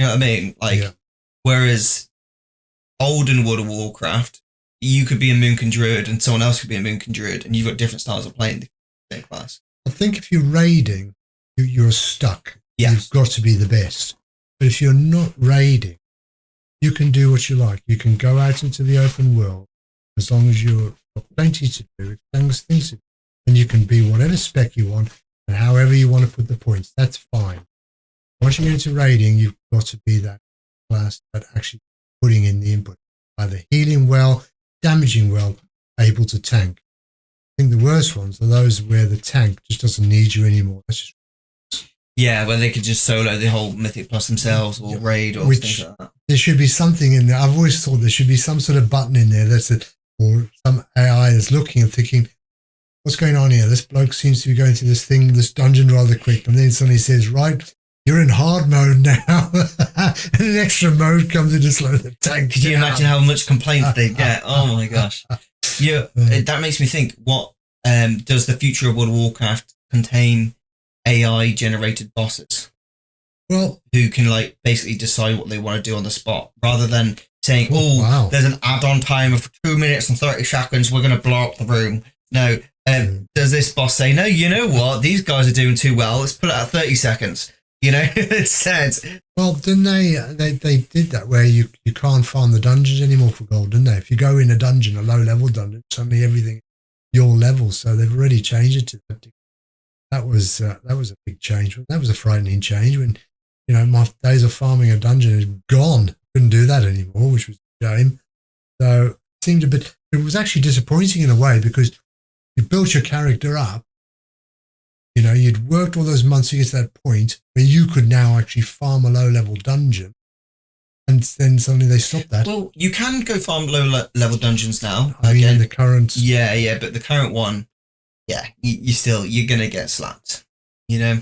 You know what I mean? Like, Yeah. whereas old in World of Warcraft, you could be a Moonkin Druid and someone else could be a Moonkin Druid, and you've got different styles of playing the same class. I think if you're raiding, you're stuck. Yes. You've got to be the best. But if you're not raiding, you can do what you like. You can go out into the open world as long as you've got plenty to do, things to do, and you can be whatever spec you want and however you want to put the points. That's fine. Once you get into raiding, you've got to be that class that actually putting in the input, either healing well, damaging well, able to tank. I think the worst ones are those where the tank just doesn't need you anymore. That's just Yeah, where they could just solo the whole Mythic Plus themselves or raid or things like that. There should be something in there. I've always thought there should be some sort of button in there that's or some AI that's looking and thinking, what's going on here? This bloke seems to be going through this dungeon rather quick. And then suddenly says, right, you're in hard mode now. And an extra mode comes in to slow the tank. Could you imagine how much complaints they get? Oh my gosh. Yeah, that makes me think, what does the future of World of Warcraft contain AI generated bosses? Well, who can like basically decide what they want to do on the spot rather than saying, wow, there's an add-on timer for 2 minutes and 30 seconds, we're going to blow up the room. No, does this boss say, no, you know what, these guys are doing too well, let's put it at 30 seconds. You know, it says. Well, didn't they did that where you can't farm the dungeons anymore for gold, didn't they? If you go in a dungeon, a low-level dungeon, suddenly everything your level, so they've already changed it to that. That was a big change. That was a frightening change when, you know, my days of farming a dungeon is gone. Couldn't do that anymore, which was a shame. So it seemed a bit, it was actually disappointing in a way because you built your character up. You know, you'd worked all those months to get to that point where you could now actually farm a low-level dungeon. And then suddenly they stopped that. Well, you can go farm low-level dungeons now. I mean, in the current... Yeah, but the current one, yeah, you're going to get slapped, you know?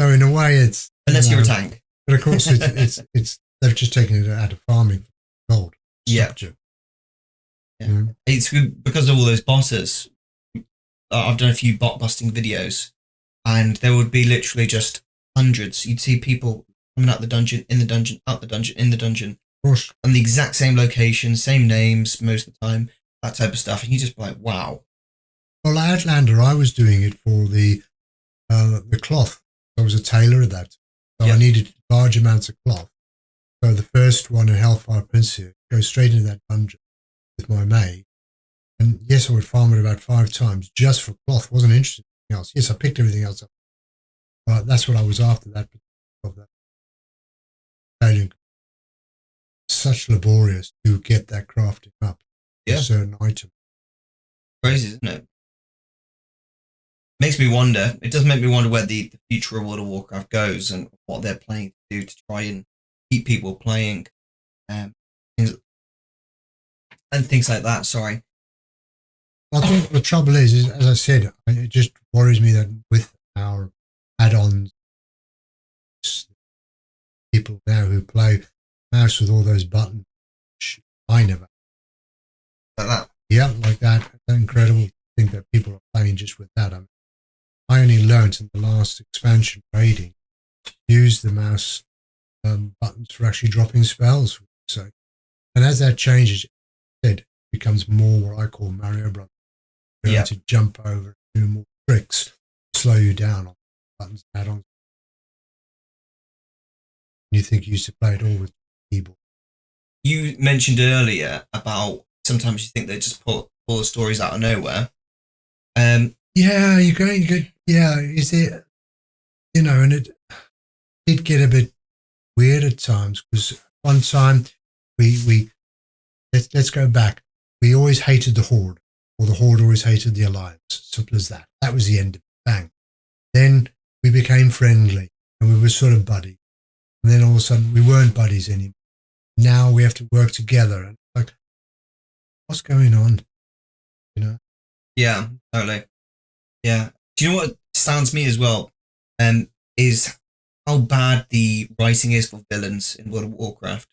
So in a way, it's... Unless you're a tank. But of course, it's they've just taken it out of farming for gold. Structure. Yeah. It's because of all those bosses. I've done a few bot busting videos, and there would be literally just hundreds. You'd see people coming out the dungeon, in the dungeon, out the dungeon, in the dungeon, of course, on the exact same location, same names most of the time, that type of stuff, and you just be like, wow. Well, Outlander, I was doing it for the cloth. I was a tailor at that, so I needed large amounts of cloth. So the first one in Hellfire Prince here, go straight into that dungeon with my maid. And yes, I would farm it about 5 times just for cloth. Wasn't interested in anything else. Yes, I picked everything else up. But that's what I was after, that tailoring. Such laborious to get that crafting up. Yeah. A certain item. Crazy, isn't it? Makes me wonder. It does make me wonder where the future of World of Warcraft goes and what they're planning to do to try and keep people playing. And things like that, sorry. I think the trouble is, as I said, it just worries me that with our add-ons, people now who play mouse with all those buttons, I never. Like that? Yeah, like that. It's incredible to think that people are playing just with that. I only learned in the last expansion raiding to use the mouse buttons for actually dropping spells. So, and as that changes, it becomes more what I call Mario Brothers. To jump over and do more tricks, slow you down on buttons and add-ons. You think you used to play it all with the keyboard. You mentioned earlier about sometimes you think they just pull the stories out of nowhere. Yeah, you go, yeah, is it, you know, and it did get a bit weird at times because one time let's go back. We always hated the Horde. Or the Horde always hated the Alliance. Simple as that. That was the end of it. Bang. Then we became friendly and we were sort of buddies. And then all of a sudden we weren't buddies anymore. Now we have to work together. And like, what's going on? You know? Yeah, totally. Yeah. Do you know what astounds me as well? Is how bad the writing is for villains in World of Warcraft.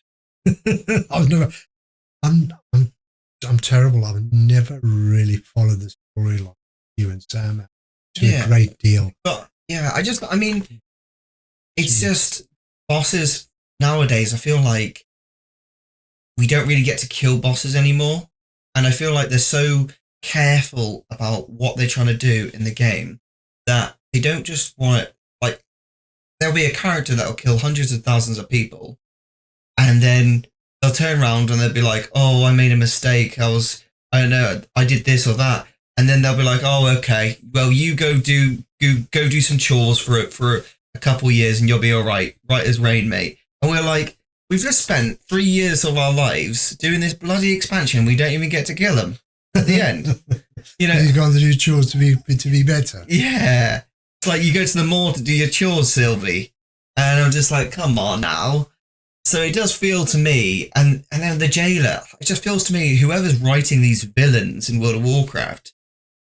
I'm terrible. I've never really followed the storyline. You and Sam, to a great deal. But yeah, I mean, it's just bosses nowadays, I feel like we don't really get to kill bosses anymore. And I feel like they're so careful about what they're trying to do in the game that they don't just want it. Like, there'll be a character that'll kill hundreds of thousands of people, and then they'll turn around and they'll be like, oh, I made a mistake. I don't know, I did this or that. And then they'll be like, oh, okay, well, you go do some chores for a couple of years and you'll be all right. Right as rain, mate. And we're like, we've just spent 3 years of our lives doing this bloody expansion. We don't even get to kill them at the end. You know, you've got to do chores to be better. Yeah, it's like you go to the mall to do your chores, Sylvie, and I'm just like, come on now. So it does feel to me, and then the jailer. It just feels to me, whoever's writing these villains in World of Warcraft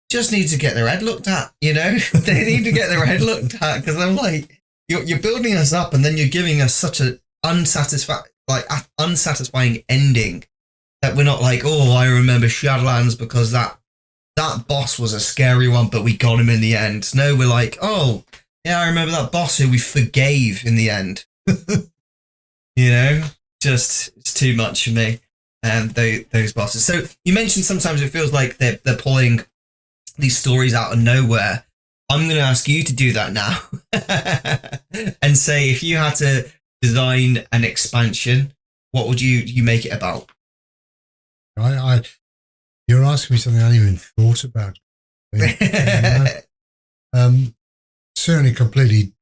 just needs to get their head looked at. You know, they need to get their head looked at, because I'm like, you're building us up, and then you're giving us such a unsatisfying ending that we're not like, oh, I remember Shadowlands because that boss was a scary one, but we got him in the end. No, we're like, oh, yeah, I remember that boss who we forgave in the end. You know, just it's too much for me. And those bosses. So you mentioned sometimes it feels like they're pulling these stories out of nowhere. I'm going to ask you to do that now and say, if you had to design an expansion, what would you make it about? You're asking me something I hadn't even thought about. Certainly completely,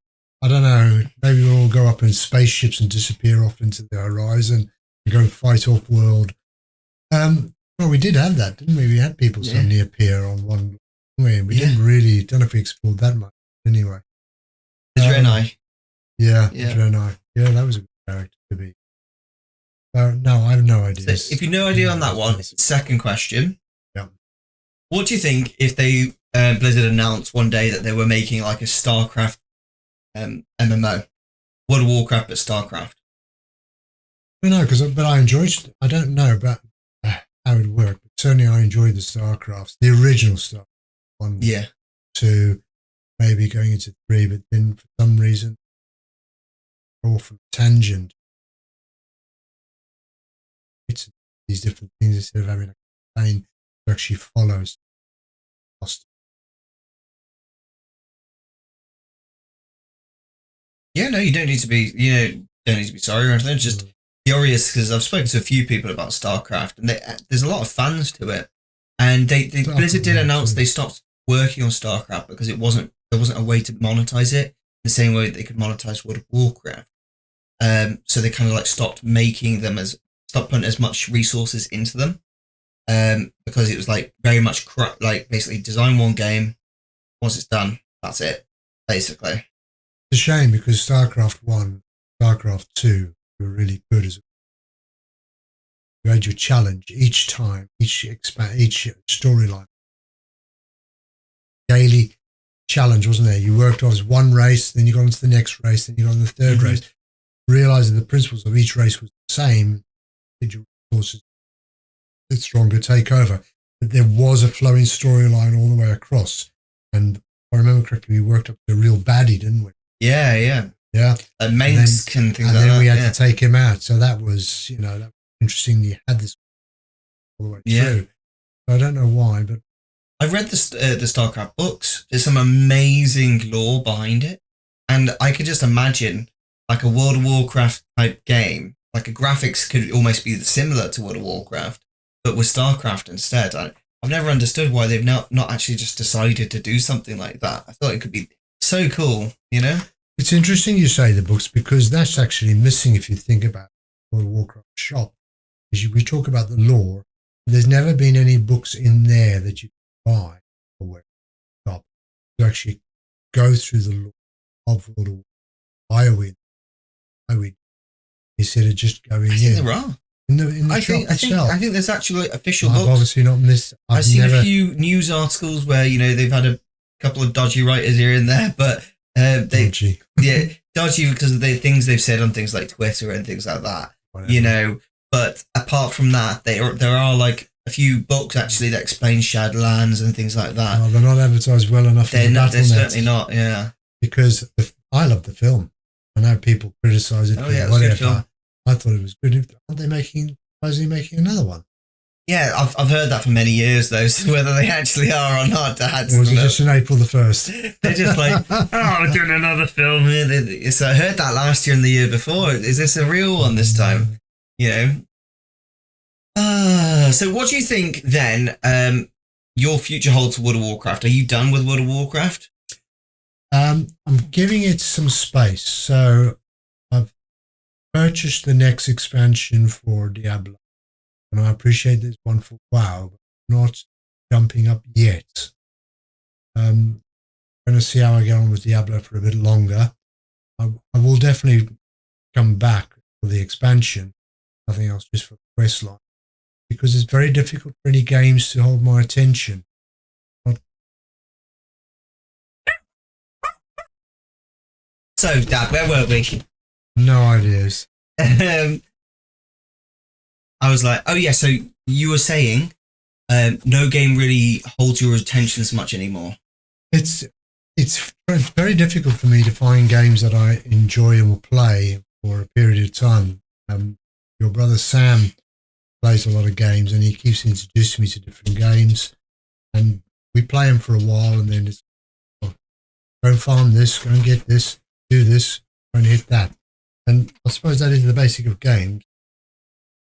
I don't know, maybe we'll all go up in spaceships and disappear off into the horizon and go fight off world. Well, we did have that, didn't we? We had people suddenly appear on one way. We didn't really, don't know if we explored that much anyway. Draenei. Yeah. Draenei. Yeah, that was a good character to be. No, I have no idea. So if you've no idea on that one, second question. Yeah. What do you think if they Blizzard announced one day that they were making like a StarCraft MMO, World of Warcraft, but StarCraft? I don't know, but I enjoyed. I don't know about how it worked, but certainly I enjoyed the StarCrafts, the original Star 1, 2, maybe going into 3, but then for some reason, off from tangent. It's these different things instead of having a campaign that actually follows. Yeah, no, you don't need to be. Don't need to be sorry or anything. Just curious, because I've spoken to a few people about StarCraft, and there's a lot of fans to it. And Blizzard did announce they stopped working on StarCraft because there wasn't a way to monetize it the same way that they could monetize World of Warcraft. So they kind of like stopped putting as much resources into them, because it was like very much like basically design one game, once it's done, that's it, basically. It's a shame, because StarCraft 1, StarCraft 2 were really good as you had your challenge each time, each storyline. Daily challenge, wasn't there? You worked on one race, then you got into the next race, then you got on the third race. Realizing the principles of each race was the same, did your resources get stronger, take over. But there was a flowing storyline all the way across. And if I remember correctly, we worked up to a real baddie, didn't we? Yeah. Yeah. Manx and things like that. And then we had to take him out. So that was, that was interesting. You had this all the way through. So I don't know why, but I've read the StarCraft books. There's some amazing lore behind it. And I could just imagine like a World of Warcraft type game, like a graphics could almost be similar to World of Warcraft, but with StarCraft instead. I've never understood why they've not actually just decided to do something like that. I thought it could be so cool, It's interesting you say the books, because that's actually missing if you think about World of Warcraft shop. We talk about the lore. There's never been any books in there that you can buy or shop to actually go through the lore of World of Warcraft. I would instead of just going I think there are. In the shop itself. I think there's actually official I've books. obviously not missed. I've seen a few news articles where they've had a couple of dodgy writers here and there, but dodgy. Dodgy because of the things they've said on things like Twitter and things like that. Whatever. But apart from that, there are like a few books actually that explain Shadowlands and things like that. Well, they're not advertised well enough. They're certainly not. Yeah, because I love the film. I know people criticize it. Oh yeah, it was a good film. I thought it was good. Aren't they supposedly making another one? Yeah, I've heard that for many years though. So whether they actually are or not, Dad. Or was it just on April the 1st? They're just like, oh, we're doing another film here. So I heard that last year and the year before. Is this a real one this time? You know. So what do you think then? Your future holds for World of Warcraft. Are you done with World of Warcraft? I'm giving it some space. So I've purchased the next expansion for Diablo. And I appreciate there's one for WoW, but not jumping up yet. I'm going to see how I get on with Diablo for a bit longer. I will definitely come back for the expansion. Nothing else, just for the quest line. Because it's very difficult for any games to hold my attention. So, Dad, where were we? No ideas. I was like, oh yeah, so you were saying no game really holds your attention as much anymore. It's very difficult for me to find games that I enjoy and will play for a period of time. Your brother Sam plays a lot of games and he keeps introducing me to different games, and we play them for a while, and then it's go and farm this, go and get this, do this, go and hit that. And I suppose that is the basic of games.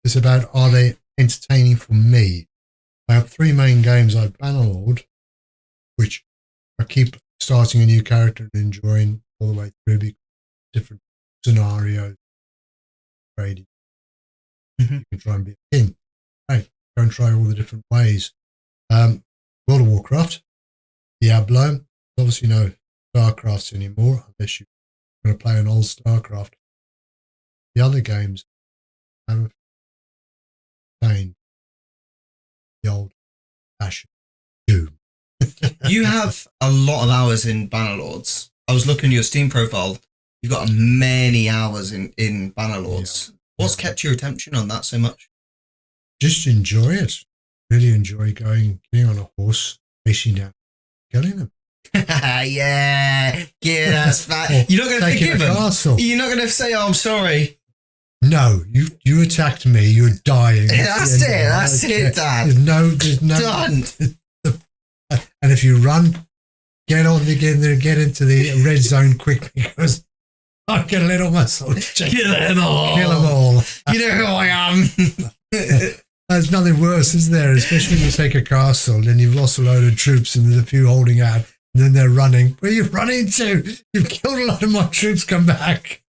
It's about, are they entertaining for me? I have 3 main games. I have Bannerlord, which I keep starting a new character and enjoying all the way through because different scenarios. Trading. You can try and be a king. Hey, go and try all the different ways. World of Warcraft, Diablo. Obviously no StarCrafts anymore unless you're going to play an old StarCraft. The other games have playing the old fashioned Doom. You have a lot of hours in Bannerlords. I was looking at your Steam profile. You've got many hours in Bannerlords. Yeah. What's kept your attention on that so much? Just enjoy it. Really enjoy getting on a horse, racing down, killing them. Yeah, get us back. You're not going to forgive him. You're not going to say, "Oh, I'm sorry." No, you attacked me. You're dying. That's it. That's it, Dad. There's no done. And if you run, get on again there, get into the red zone quick because I get a little muscle. Kill them all. Kill them all. You know who I am. There's nothing worse, is there? Especially when you take a castle and you've lost a load of troops and there's a few holding out, and then they're running. Where are you running to? You've killed a lot of my troops. Come back.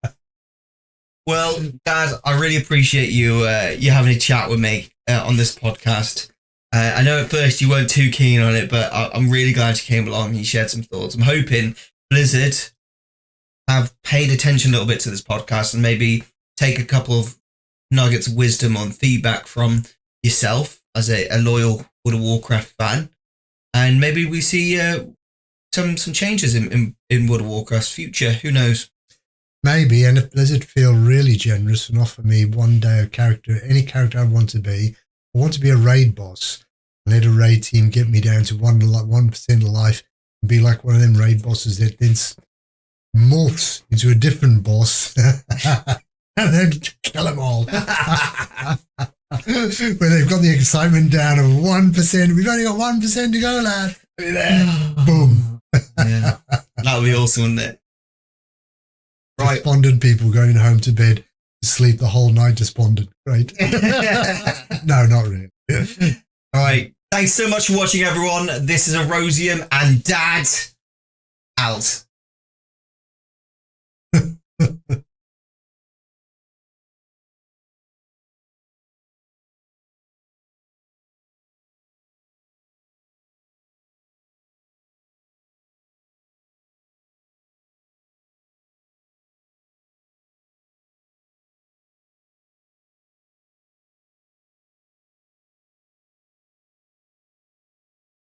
Well, Dad, I really appreciate you having a chat with me on this podcast. I know at first you weren't too keen on it, but I'm really glad you came along and you shared some thoughts. I'm hoping Blizzard have paid attention a little bit to this podcast and maybe take a couple of nuggets of wisdom on feedback from yourself as a loyal World of Warcraft fan. And maybe we see some changes in World of Warcraft's future. Who knows? Maybe, and if Blizzard feel really generous and offer me one day a character, any character I want to be, I want to be a raid boss. And let a raid team get me down to 1% of life and be like one of them raid bosses that then morphs into a different boss and then kill them all. Where they've got the excitement down of 1%. We've only got 1% to go, lad. Be there. Boom. Yeah. That would be awesome, wouldn't it? Right. Despondent people going home to bed to sleep the whole night despondent. Great. No, not really. All right. Thanks so much for watching, everyone. This is Erosium and Dad out.